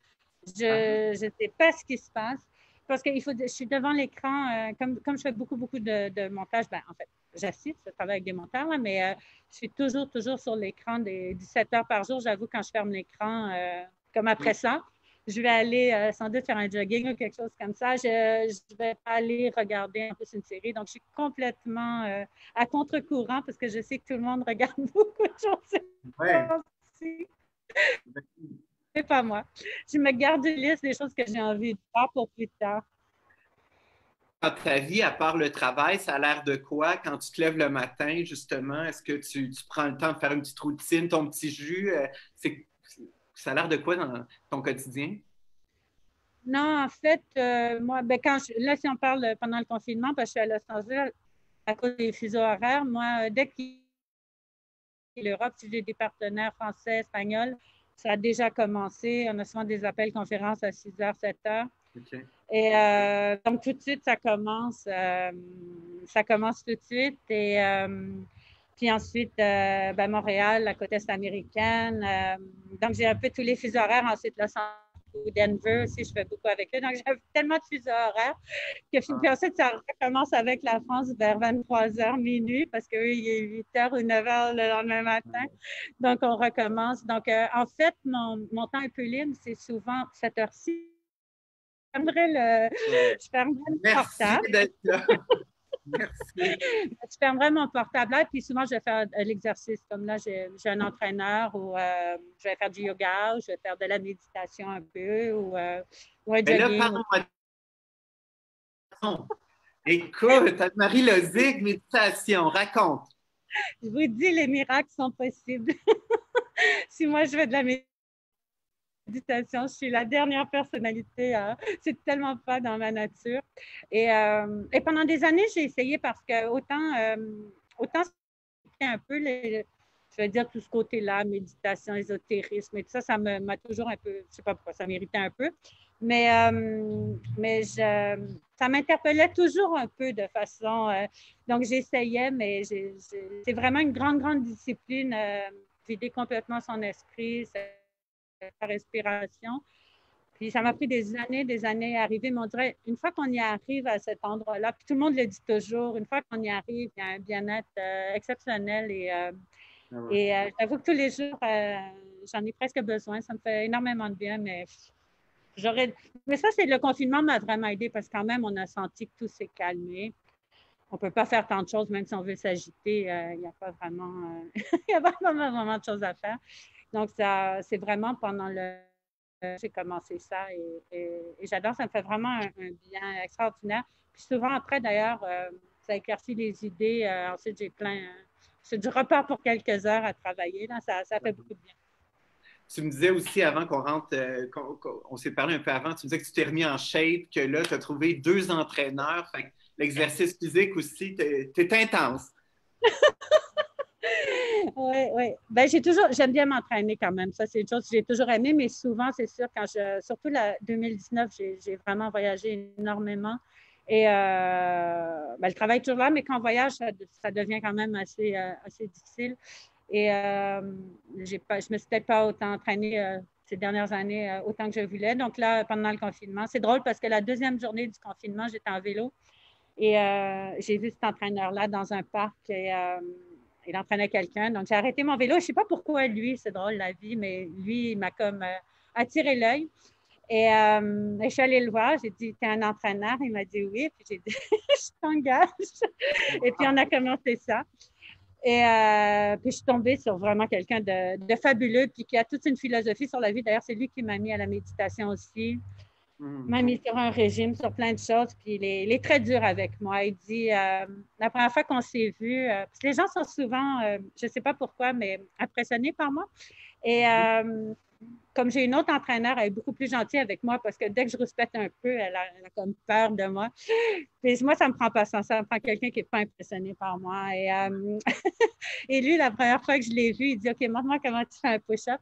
Je ne sais pas ce qui se passe parce que je suis devant l'écran, comme je fais beaucoup, beaucoup de montage, ben, en fait, j'assiste, je travaille avec des monteurs, là, mais je suis toujours, toujours sur l'écran des 17 heures par jour. J'avoue, quand je ferme l'écran, comme après ça, je vais aller sans doute faire un jogging ou quelque chose comme ça. Je ne vais pas aller regarder en plus une série. Donc, je suis complètement à contre-courant parce que je sais que tout le monde regarde beaucoup de choses. ouais. C'est pas moi. Je me garde une liste des choses que j'ai envie de faire pour plus tard. dans ta vie, à part le travail, ça a l'air de quoi quand tu te lèves le matin, justement? Est-ce que tu prends le temps de faire une petite routine, ton petit jus? Ça a l'air de quoi dans ton quotidien? Non, en fait, moi, ben, là, si on parle pendant le confinement, parce que je suis à Los Angeles, à cause des fuseaux horaires, moi, dès qu'il y a l'Europe, si j'ai des partenaires français, espagnols, ça a déjà commencé. On a souvent des appels conférences à 6 h, 7 h. OK. Et donc, tout de suite, ça commence. Ça commence tout de suite. Et puis ensuite, ben, Montréal, la côte est américaine. Donc, j'ai un peu tous les fuseaux horaires. Ensuite, Los Angeles ou Denver aussi, je fais beaucoup avec eux. Donc, j'ai tellement de fuseaux horaires puis ensuite, ça recommence avec la France vers 23 h minuit, parce qu'eux, il est 8 h ou 9 h le lendemain matin. Donc, on recommence. Donc, en fait, mon temps un peu libre, c'est souvent cette heure-ci. Je fermerais le Merci portable. d'être là. Merci. Je fermerais mon portable là, puis souvent, je vais faire l'exercice. Comme là, j'ai un entraîneur ou je vais faire du yoga, ou je vais faire de la méditation un peu, ou un Mais là, jogging. parle-moi. Écoute, Anne-Marie Lozig, méditation, raconte. Je vous dis, les miracles sont possibles. Si moi, je fais de la méditation, je suis la dernière personnalité. C'est tellement pas dans ma nature. Et pendant des années, j'ai essayé parce que autant c'est un peu je vais dire tout ce côté-là, méditation, ésotérisme et tout ça, ça m'a toujours un peu, je sais pas pourquoi, ça m'irritait un peu. Mais ça m'interpellait toujours un peu de façon. Donc, j'essayais, mais c'est vraiment une grande, grande discipline. Vider complètement son esprit, sa respiration. Puis ça m'a pris des années à arriver. Mais on dirait, une fois qu'on y arrive à cet endroit-là, puis tout le monde le dit toujours, une fois qu'on y arrive, il y a un bien-être exceptionnel. Et j'avoue que tous les jours, j'en ai presque besoin. Ça me fait énormément de bien, mais mais ça, c'est le confinement m'a vraiment aidé parce que quand même, on a senti que tout s'est calmé. On ne peut pas faire tant de choses, même si on veut s'agiter. Il n'y a pas vraiment, il y a pas vraiment de choses à faire. Donc, c'est vraiment pendant j'ai commencé ça et j'adore. Ça me fait vraiment un bien extraordinaire. Puis souvent, après, d'ailleurs, ça éclaircit les idées. Ensuite, je repars pour quelques heures à travailler. Là, ça fait beaucoup de bien. Tu me disais aussi avant qu'on rentre, on s'est parlé un peu avant, tu me disais que tu t'es remis en shape, que là, tu as trouvé 2 entraîneurs. Fait que l'exercice physique aussi, t'es intense. Oui, oui. Ben, j'aime bien m'entraîner quand même. Ça, c'est une chose que j'ai toujours aimé, mais souvent, c'est sûr, surtout la 2019, j'ai vraiment voyagé énormément. Et ben, le travail est toujours là, mais quand on voyage, ça devient quand même assez difficile. Et je me suis peut-être pas autant entraînée ces dernières années, autant que je voulais. Donc là, pendant le confinement, c'est drôle parce que la deuxième journée du confinement, j'étais en vélo et j'ai vu cet entraîneur-là dans un parc et il entraînait quelqu'un. Donc, j'ai arrêté mon vélo. Je ne sais pas pourquoi lui, c'est drôle la vie, mais lui, il m'a comme attiré l'œil. Et je suis allée le voir. J'ai dit, tu es un entraîneur? Il m'a dit oui. Puis j'ai dit, je t'engage. Et puis, on a commencé ça. Et puis, je suis tombée sur vraiment quelqu'un de fabuleux, puis qui a toute une philosophie sur la vie. D'ailleurs, c'est lui qui m'a mis à la méditation aussi. M'a mis sur un régime, sur plein de choses, puis il est très dur avec moi. Il dit, la première fois qu'on s'est vu, parce que les gens sont souvent, je ne sais pas pourquoi, mais impressionnés par moi. Et comme j'ai une autre entraîneur, elle est beaucoup plus gentille avec moi parce que dès que je rouspète un peu, elle a comme peur de moi. Puis moi, ça ne me prend pas ça. Ça me prend quelqu'un qui n'est pas impressionné par moi. Et lui, la première fois que je l'ai vu, il dit, OK, montre-moi comment tu fais un push-up.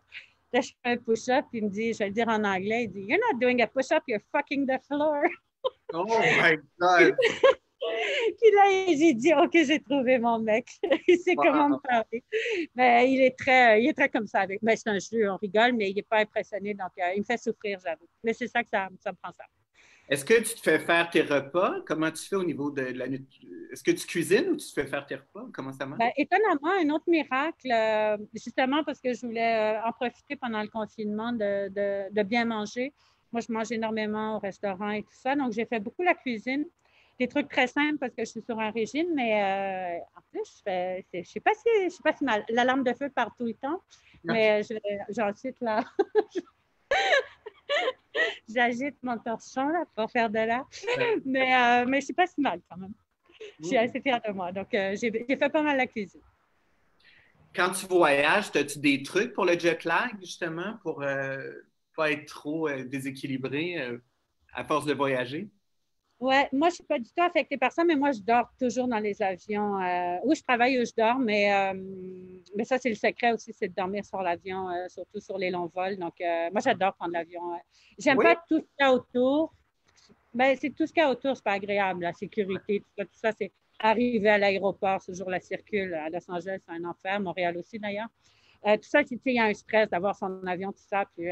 Là, je fais un push-up, puis il me dit, je vais le dire en anglais, il dit, You're not doing a push-up, you're fucking the floor. Oh my God! Puis là, j'ai dit, OK, j'ai trouvé mon mec. Il sait comment me parler. Mais il est très comme ça avec. Mais c'est un jeu, on rigole, mais il n'est pas impressionné. Donc, il me fait souffrir, j'avoue. Mais c'est ça que ça me prend ça. Est-ce que tu te fais faire tes repas? Comment tu fais au niveau de la nutrition? Est-ce que tu cuisines ou tu te fais faire tes repas? Comment ça marche? Ben, étonnamment, un autre miracle, justement parce que je voulais en profiter pendant le confinement de bien manger. Moi, je mange énormément au restaurant et tout ça. Donc, j'ai fait beaucoup la cuisine. Des trucs très simples parce que je suis sur un régime, mais en plus, je ne sais pas si la lampe de feu part tout le temps, mais j'en cite là. J'agite mon torchon là, pour faire de l'art. Mais c'est pas si mal quand même. Je suis assez fière de moi. Donc, j'ai fait pas mal la cuisine. Quand tu voyages, as-tu des trucs pour le jet lag, justement, pour pas être trop déséquilibré à force de voyager? Ouais, moi, je suis pas du tout affectée par ça, mais moi, je dors toujours dans les avions. Où je travaille, où je dors, mais ça, c'est le secret aussi, c'est de dormir sur l'avion, surtout sur les longs vols. Donc, moi, j'adore prendre l'avion. J'aime Oui. pas tout ce qu'il y a autour. Ben, c'est tout ce qu'il y a autour, c'est pas agréable. La sécurité, tout ça, c'est arriver à l'aéroport, ce jour-là circule. À Los Angeles, c'est un enfer. Montréal aussi, d'ailleurs. Tout ça, il y a un stress d'avoir son avion, tout ça. Puis,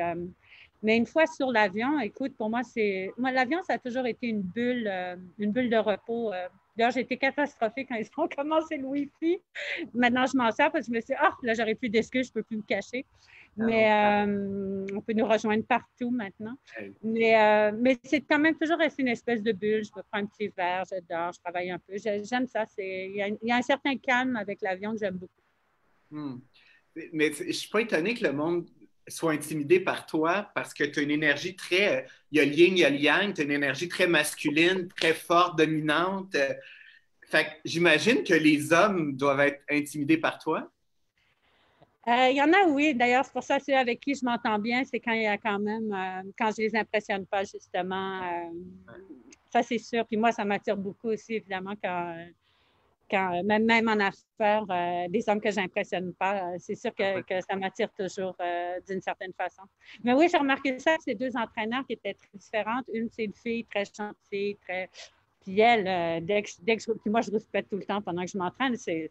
mais une fois sur l'avion, écoute, pour moi, l'avion, ça a toujours été une bulle de repos. D'ailleurs, j'ai été catastrophée quand ils ont commencé le Wi-Fi. Maintenant, je m'en sers parce que je me suis dit, là, j'aurais plus d'excuses, je peux plus me cacher. Mais on peut nous rejoindre partout maintenant. Mais c'est quand même toujours resté une espèce de bulle. Je me prends un petit verre, je dors, je travaille un peu. J'aime ça. Il y a un certain calme avec l'avion que j'aime beaucoup. Mais je ne suis pas étonné que le monde soit intimidé par toi parce que tu as une énergie très. Il y a le yin, il y a le yang, tu as une énergie très masculine, très forte, dominante. Fait que j'imagine que les hommes doivent être intimidés par toi. Il y en a, oui. D'ailleurs, c'est pour ça que ceux avec qui je m'entends bien, c'est quand il y a quand même, quand je les impressionne pas, justement. Ça, c'est sûr. Puis moi, ça m'attire beaucoup aussi, évidemment, même en affaires, des hommes que j'impressionne pas, c'est sûr que ça m'attire toujours d'une certaine façon. Mais oui, j'ai remarqué ça, ces deux entraîneurs qui étaient très différentes. Une, c'est une fille très gentille, très. Puis elle, puis moi, je rouspète tout le temps pendant que je m'entraîne. C'est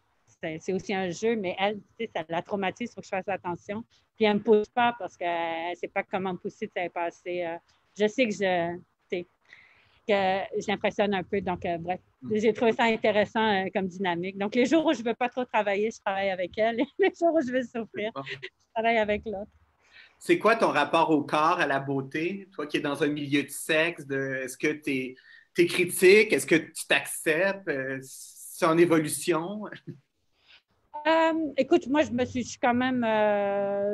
aussi un jeu, mais elle, tu sais, ça la traumatise, il faut que je fasse attention. Puis elle ne me pousse pas parce qu'elle ne sait pas comment me pousser, ça est passé. Je sais que je l'impressionne un peu. Donc, bref, j'ai trouvé ça intéressant comme dynamique. Donc, les jours où je ne veux pas trop travailler, je travaille avec elle. Et les jours où je veux souffrir, je travaille avec l'autre. C'est quoi ton rapport au corps, à la beauté? Toi qui es dans un milieu de sexe, est-ce que tu es critique? Est-ce que tu t'acceptes? C'est en évolution? Écoute, moi, je suis quand même,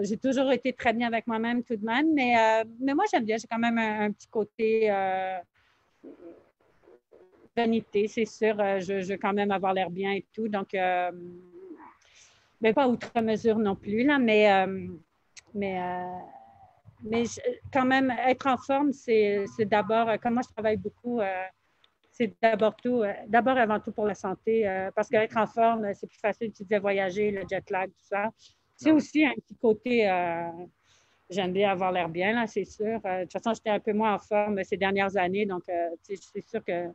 j'ai toujours été très bien avec moi-même tout de même, mais moi, j'aime bien, j'ai quand même un petit côté vanité, c'est sûr. Je veux quand même avoir l'air bien et tout. Donc, mais pas outre mesure non plus, là, mais, euh, mais quand même, être en forme, c'est d'abord, comme moi, je travaille beaucoup, c'est d'abord tout, d'abord avant tout pour la santé, parce qu'être en forme, c'est plus facile, tu disais voyager, le jet lag, tout ça. C'est aussi un petit côté, j'aime bien avoir l'air bien, là, c'est sûr. De toute façon, j'étais un peu moins en forme ces dernières années, donc c'est sûr que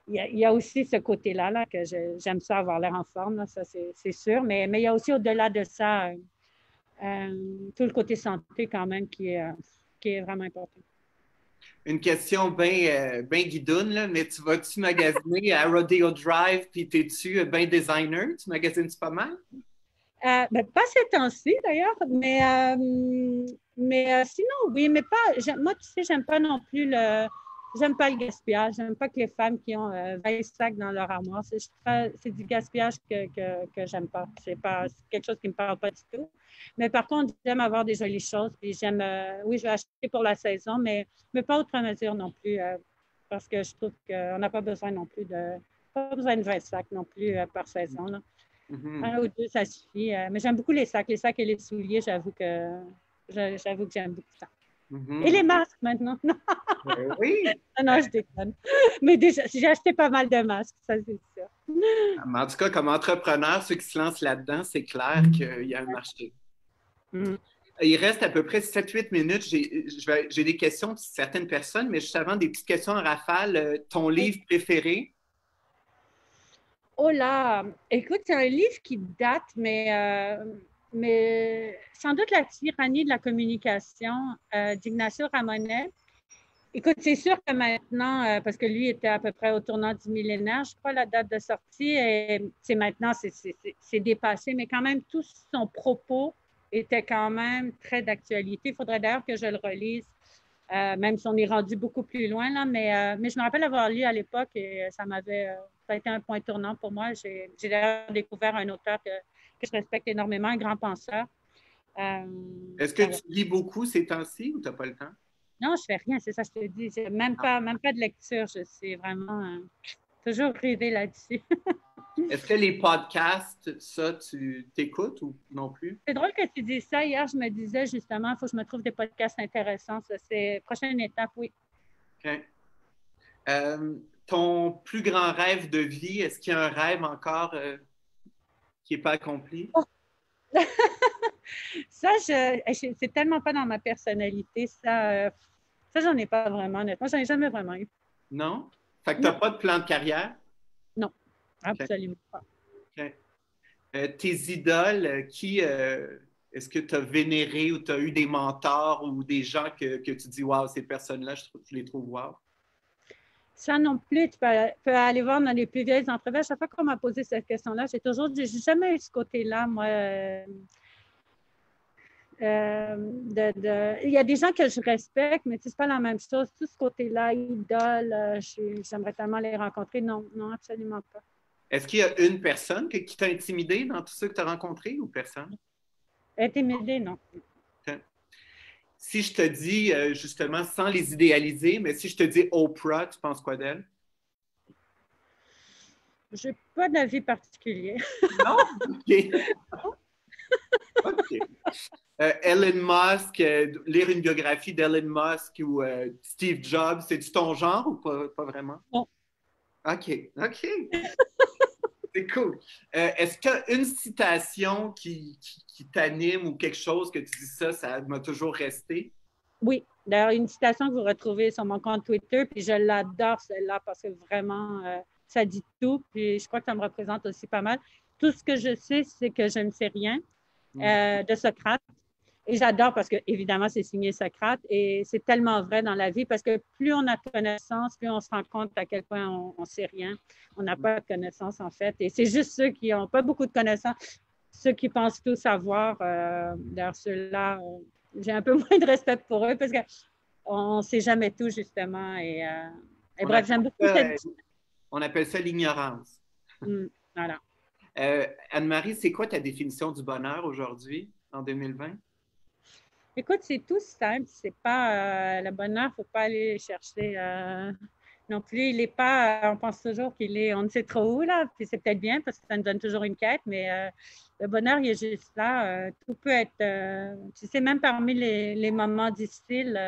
il y a aussi ce côté-là là, que j'aime ça, avoir l'air en forme, là, ça c'est sûr. Mais il y a aussi au-delà de ça, tout le côté santé quand même qui est vraiment important. Une question bien guidoune, là, mais tu vas-tu magasiner à Rodeo Drive puis t'es-tu bien designer? Tu magasines-tu pas mal? Ben, pas ces temps-ci d'ailleurs, mais sinon, oui, mais pas. Moi, tu sais, j'aime pas le gaspillage. J'aime pas que les femmes qui ont 20 sacs dans leur armoire. C'est du gaspillage que j'aime pas. C'est quelque chose qui me parle pas du tout. Mais par contre, j'aime avoir des jolies choses. Puis oui, je vais acheter pour la saison, mais pas outre mesure non plus, parce que je trouve qu'on n'a pas besoin non plus pas besoin de 20 sacs non plus par saison, là. Un ou deux, ça suffit. Mais j'aime beaucoup les sacs. Les sacs et les souliers, j'avoue que j'aime beaucoup ça. Et les masques maintenant. Non, Oui. non, je déconne. Mais déjà, j'ai acheté pas mal de masques, ça c'est sûr. Mais en tout cas, comme entrepreneur, ceux qui se lancent là-dedans, c'est clair qu'il y a un marché. Il reste à peu près 7-8 minutes. J'ai des questions de certaines personnes, mais juste avant, des petites questions en rafale. Ton livre préféré? Oh là, écoute, c'est un livre qui date, mais sans doute La tyrannie de la communication d'Ignacio Ramonet. Écoute, c'est sûr que maintenant, parce que lui était à peu près au tournant du millénaire, je crois, la date de sortie, et c'est maintenant, c'est dépassé, mais quand même, tout son propos était quand même très d'actualité. Il faudrait d'ailleurs que je le relise, même si on est rendu beaucoup plus loin, là, mais je me rappelle avoir lu à l'époque et ça a été un point tournant pour moi. J'ai d'ailleurs découvert un auteur que je respecte énormément, un grand penseur. Est-ce que tu lis beaucoup ces temps-ci ou tu n'as pas le temps? Non, je fais rien, c'est ça, je te dis. Même pas de lecture. Je suis vraiment toujours rêver là-dessus. Est-ce que les podcasts, ça, tu t'écoutes ou non plus? C'est drôle que tu dises ça. Hier, je me disais justement, il faut que je me trouve des podcasts intéressants. Ça, c'est prochaine étape, oui. OK. Ton plus grand rêve de vie, est-ce qu'il y a un rêve encore qui n'est pas accompli? Oh, ça, c'est tellement pas dans ma personnalité. Ça j'en ai pas vraiment, honnêtement. J'en ai jamais vraiment eu. Non? Fait que tu n'as Non, pas de plan de carrière? non, OK. absolument pas. OK. Tes idoles, est-ce que tu as vénéré ou tu as eu des mentors ou des gens que tu dis, waouh, ces personnes-là, je les trouve waouh? Ça non plus, peux aller voir dans les plus vieilles entrevues. À chaque fois qu'on m'a posé cette question-là, j'ai toujours dit, j'ai jamais eu ce côté-là, moi. Il y a des gens que je respecte, mais c'est pas la même chose. Tout ce côté-là, idole, j'aimerais tellement les rencontrer. Non, non, absolument pas. Est-ce qu'il y a une personne qui t'a intimidé dans tous ceux que tu as rencontrés ou personne? Intimidée, non. Si je te dis, justement, sans les idéaliser, mais si je te dis Oprah, tu penses quoi d'elle? Je n'ai pas d'avis particulier. Non? OK. OK. Elon Musk, lire une biographie d'Elon Musk ou Steve Jobs, c'est-tu ton genre ou pas vraiment? Non. OK. OK. C'est cool. Est-ce qu'il y a une citation qui t'anime ou quelque chose que tu dis ça m'a toujours resté? Oui. D'ailleurs, une citation que vous retrouvez sur mon compte Twitter, puis je l'adore celle-là parce que vraiment, ça dit tout. Puis je crois que ça me représente aussi pas mal. Tout ce que je sais, c'est que je ne sais rien de Socrate. Et j'adore parce que, évidemment, c'est signé Socrate et c'est tellement vrai dans la vie parce que plus on a de connaissances, plus on se rend compte à quel point on ne sait rien. On n'a pas de connaissances, en fait. Et c'est juste ceux qui n'ont pas beaucoup de connaissances, ceux qui pensent tout savoir. D'ailleurs, ceux-là, j'ai un peu moins de respect pour eux parce qu'on ne sait jamais tout, justement. Et bref, j'aime beaucoup cette... On appelle ça l'ignorance. Voilà. Anne-Marie, c'est quoi ta définition du bonheur aujourd'hui, en 2020? Écoute, c'est tout simple. C'est pas le bonheur, il ne faut pas aller chercher non plus. Il n'est pas, on pense toujours qu'il est, on ne sait trop où, là. Puis c'est peut-être bien parce que ça nous donne toujours une quête, mais le bonheur, il est juste là. Tout peut être, tu sais, même parmi les moments difficiles,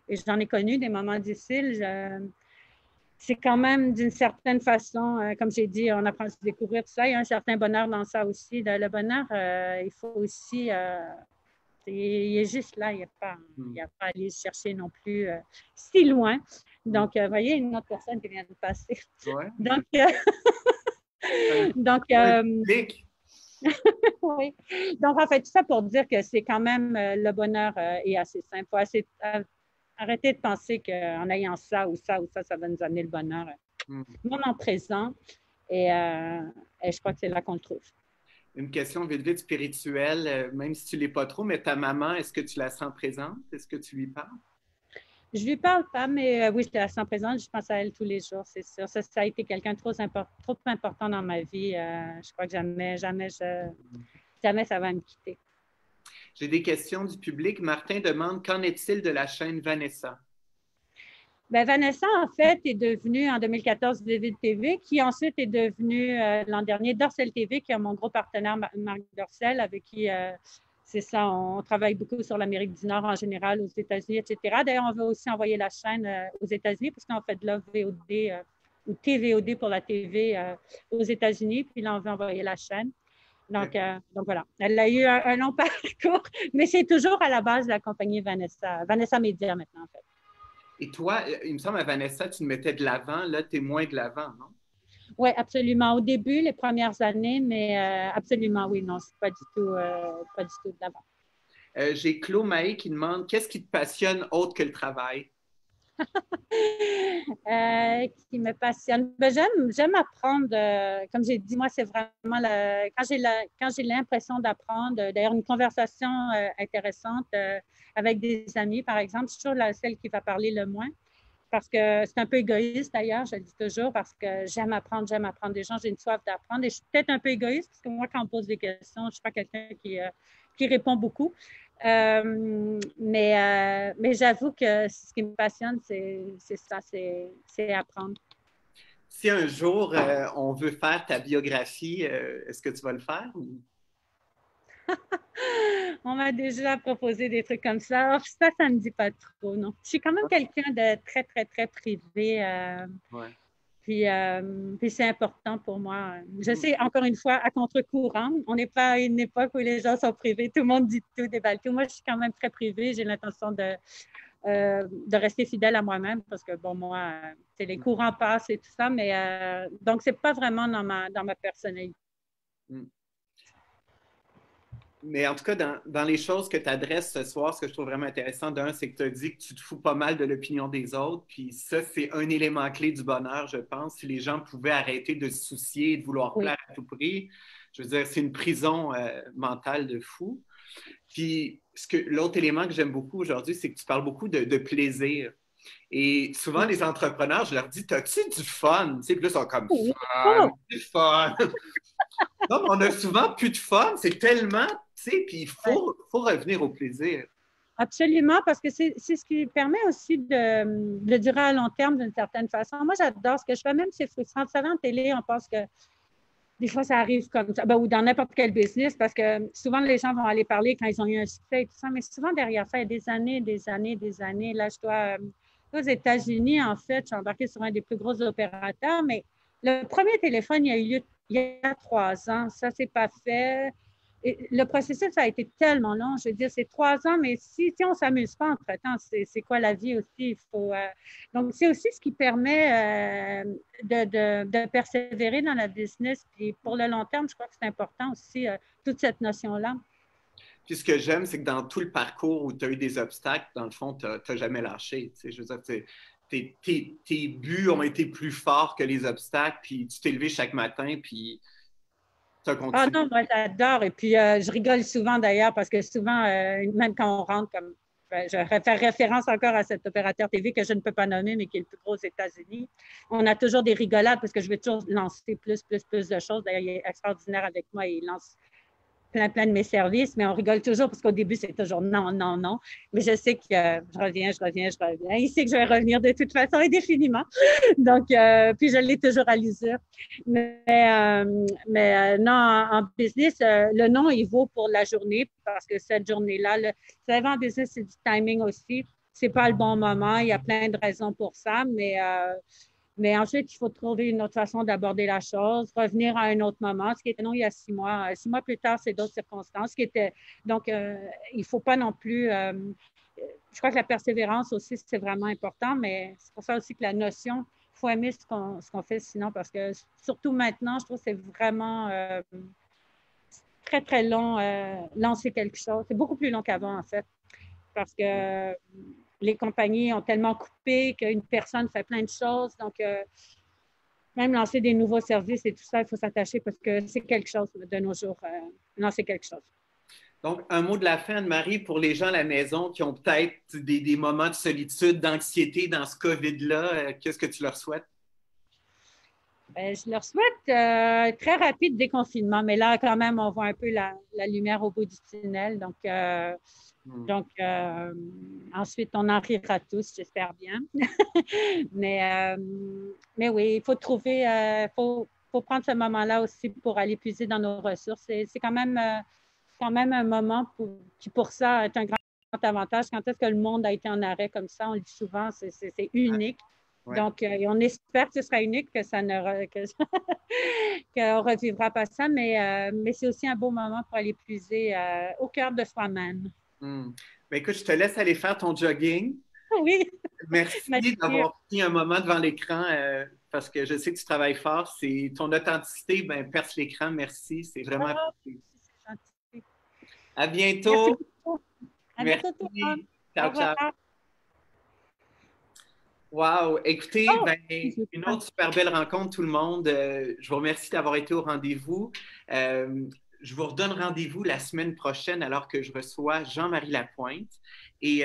et j'en ai connu des moments difficiles, c'est quand même d'une certaine façon, comme j'ai dit, on apprend à se découvrir tout ça. Il y a un certain bonheur dans ça aussi. Le bonheur, il faut aussi il est juste là, il n'y a pas à aller chercher non plus si loin. Donc, vous voyez, une autre personne qui vient de passer. Ouais. Donc, oui. Donc, en fait, tout ça pour dire que c'est quand même le bonheur est assez simple. Il faut arrêter de penser qu'en ayant ça ou ça ou ça, ça va nous amener le bonheur. Moment présent. Et je crois que c'est là qu'on le trouve. Une question vite spirituelle, même si tu ne l'es pas trop, mais ta maman, est-ce que tu la sens présente? Est-ce que tu lui parles? Je lui parle pas, mais oui, je la sens présente. Je pense à elle tous les jours, c'est sûr. Ça a été quelqu'un de trop important dans ma vie. Je crois que jamais ça va me quitter. J'ai des questions du public. Martin demande, qu'en est-il de la chaîne Vanessa? Bien, Vanessa, en fait, est devenue en 2014 Vivid TV, qui ensuite est devenue l'an dernier Dorcel TV, qui est mon gros partenaire, Marc Dorcel, avec qui, c'est ça, on travaille beaucoup sur l'Amérique du Nord en général, aux États-Unis, etc. D'ailleurs, on veut aussi envoyer la chaîne aux États-Unis, parce qu'on fait de l'OVOD ou TVOD pour la TV aux États-Unis, puis là, on veut envoyer la chaîne. Donc voilà, elle a eu un long parcours, mais c'est toujours à la base de la compagnie Vanessa Media maintenant, en fait. Et toi, il me semble à Vanessa, tu me mettais de l'avant. Là, tu es moins de l'avant, non? Oui, absolument. Au début, les premières années, mais absolument, oui, non, c'est pas du tout de l'avant. J'ai Claude Mahé qui demande, qu'est-ce qui te passionne autre que le travail? Qui me passionne. Ben, j'aime apprendre. Comme j'ai dit, moi, c'est vraiment quand j'ai l'impression d'apprendre, d'ailleurs, une conversation intéressante avec des amis, par exemple, je suis toujours celle qui va parler le moins. Parce que c'est un peu égoïste d'ailleurs, je le dis toujours, parce que j'aime apprendre des gens, j'ai une soif d'apprendre. Et je suis peut-être un peu égoïste, parce que moi, quand on me pose des questions, je ne suis pas quelqu'un qui répond beaucoup. Mais j'avoue que ce qui me passionne, c'est ça, c'est apprendre. Si un jour on veut faire ta biographie, est-ce que tu vas le faire? On m'a déjà proposé des trucs comme ça. Oh, ça me dit pas trop, non. Je suis quand même quelqu'un de très, très, très privé. Ouais. Puis c'est important pour moi. Je sais, encore une fois, à contre-courant, on n'est pas à une époque où les gens sont privés. Tout le monde dit tout, déballe tout. Moi, je suis quand même très privée. J'ai l'intention de rester fidèle à moi-même parce que, bon, moi, c'est les courants passent et tout ça, mais donc, c'est pas vraiment dans ma personnalité. Mais en tout cas, dans les choses que tu adresses ce soir, ce que je trouve vraiment intéressant, d'un, c'est que tu as dit que tu te fous pas mal de l'opinion des autres. Puis ça, c'est un élément clé du bonheur, je pense. Si les gens pouvaient arrêter de se soucier et de vouloir Oui. plaire à tout prix, je veux dire, c'est une prison mentale de fou. Puis l'autre élément que j'aime beaucoup aujourd'hui, c'est que tu parles beaucoup de plaisir. Et souvent, les entrepreneurs, je leur dis, t'as-tu du fun? Tu sais, puis là, ils sont comme Oui. fun, Oh! du fun. Non, mais on a souvent plus de fun, c'est tellement, tu sais, puis Ouais. faut revenir au plaisir. Absolument, parce que c'est ce qui permet aussi de durer à long terme d'une certaine façon. Moi, j'adore ce que je fais, même si c'est frustrant. Vous savez, en télé, on pense que des fois, ça arrive comme ça, ben, ou dans n'importe quel business, parce que souvent, les gens vont aller parler quand ils ont eu un succès et tout ça, mais souvent, derrière ça, il y a des années, des années, des années. Là, je dois, aux États-Unis, en fait, je suis embarquée sur un des plus gros opérateurs, mais le premier téléphone, il y a eu lieu il y a 3 ans. Ça, c'est pas fait. Et le processus a été tellement long. Je veux dire, c'est 3 ans, mais si on ne s'amuse pas entre-temps, c'est quoi la vie aussi? Il faut, donc, c'est aussi ce qui permet de persévérer dans la business. Puis pour le long terme, je crois que c'est important aussi, toute cette notion-là. Puis ce que j'aime, c'est que dans tout le parcours où tu as eu des obstacles, dans le fond, tu n'as jamais lâché. Tu sais, je veux dire, tes buts ont été plus forts que les obstacles, puis tu t'es levé chaque matin, puis tu as Ah continué. non, moi j'adore. Et puis je rigole souvent d'ailleurs parce que souvent, même quand on rentre, comme je vais faire référence encore à cet opérateur TV que je ne peux pas nommer, mais qui est le plus gros aux États-Unis, on a toujours des rigolades parce que je veux toujours lancer plus de choses. D'ailleurs, il est extraordinaire avec moi et il lance plein de mes services, mais on rigole toujours parce qu'au début, c'est toujours non, non, non. Mais je sais que je reviens. Il sait que je vais revenir de toute façon indéfiniment. Donc, puis je l'ai toujours à l'usure. Mais non, en business, le non, il vaut pour la journée parce que cette journée-là, vous savez, en business, c'est du timing aussi. C'est pas le bon moment. Il y a plein de raisons pour ça, mais ensuite, il faut trouver une autre façon d'aborder la chose, revenir à un autre moment. Ce qui était non il y a 6 mois. 6 mois plus tard, c'est d'autres circonstances qui étaient. Donc, il ne faut pas non plus. Je crois que la persévérance aussi, c'est vraiment important, mais c'est pour ça aussi que la notion, il faut aimer ce qu'on fait sinon, parce que surtout maintenant, je trouve que c'est vraiment très, très long lancer quelque chose. C'est beaucoup plus long qu'avant, en fait, parce que les compagnies ont tellement coupé qu'une personne fait plein de choses. Donc, même lancer des nouveaux services et tout ça, il faut s'attacher parce que c'est quelque chose de nos jours. Lancer quelque chose. Donc, un mot de la fin, Anne-Marie, pour les gens à la maison qui ont peut-être des moments de solitude, d'anxiété dans ce COVID-là, qu'est-ce que tu leur souhaites? Ben, je leur souhaite très rapide déconfinement, mais là, quand même, on voit un peu la lumière au bout du tunnel. Donc, ensuite, on en rira tous, j'espère bien. mais, mais oui, il faut trouver, faut prendre ce moment-là aussi pour aller puiser dans nos ressources. C'est quand même un moment qui, pour ça, est un grand avantage. Quand est-ce que le monde a été en arrêt comme ça, on le dit souvent, c'est unique. Ouais. Donc, on espère que ce sera unique, que ça ne qu'on ne revivra pas ça, mais c'est aussi un beau moment pour aller puiser au cœur de soi-même. Ben, écoute, je te laisse aller faire ton jogging. Oui, Merci merci. d'avoir pris un moment devant l'écran parce que je sais que tu travailles fort. C'est ton authenticité, ben, perce l'écran. Merci, c'est vraiment Oh, apprécié. c'est gentil. À Merci bientôt. beaucoup. À bientôt tout le monde. Merci. Au Ciao, ciao. revoir. Wow! Écoutez, Oh, ben, je une pas. autre super belle rencontre, tout le monde. Je vous remercie d'avoir été au rendez-vous. je vous redonne rendez-vous la semaine prochaine alors que je reçois Jean-Marie Lapointe. Et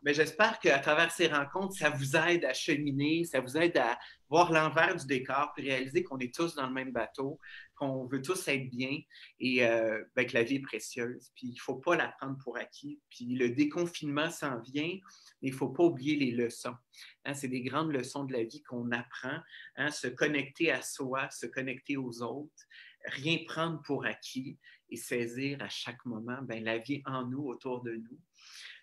j'espère qu'à travers ces rencontres, ça vous aide à cheminer, ça vous aide à voir l'envers du décor, puis réaliser qu'on est tous dans le même bateau, qu'on veut tous être bien et que la vie est précieuse. Puis il ne faut pas la prendre pour acquis. Puis le déconfinement s'en vient, mais il ne faut pas oublier les leçons. Hein, c'est des grandes leçons de la vie qu'on apprend. Hein, se connecter à soi, se connecter aux autres, rien prendre pour acquis et saisir à chaque moment la vie en nous, autour de nous.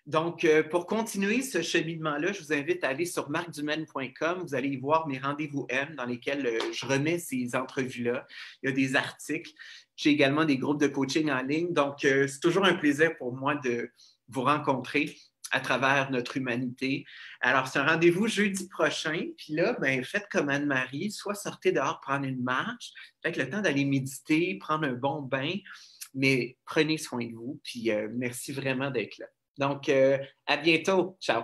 Donc, pour continuer ce cheminement-là, je vous invite à aller sur marcdumaine.com. Vous allez y voir mes rendez-vous M dans lesquels je remets ces entrevues-là. Il y a des articles. J'ai également des groupes de coaching en ligne. Donc, c'est toujours un plaisir pour moi de vous rencontrer à travers notre humanité. Alors, c'est un rendez-vous jeudi prochain. Puis là, faites comme Anne-Marie, soit sortez dehors prendre une marche, peut-être le temps d'aller méditer, prendre un bon bain, mais prenez soin de vous. Puis merci vraiment d'être là. Donc, à bientôt. Ciao.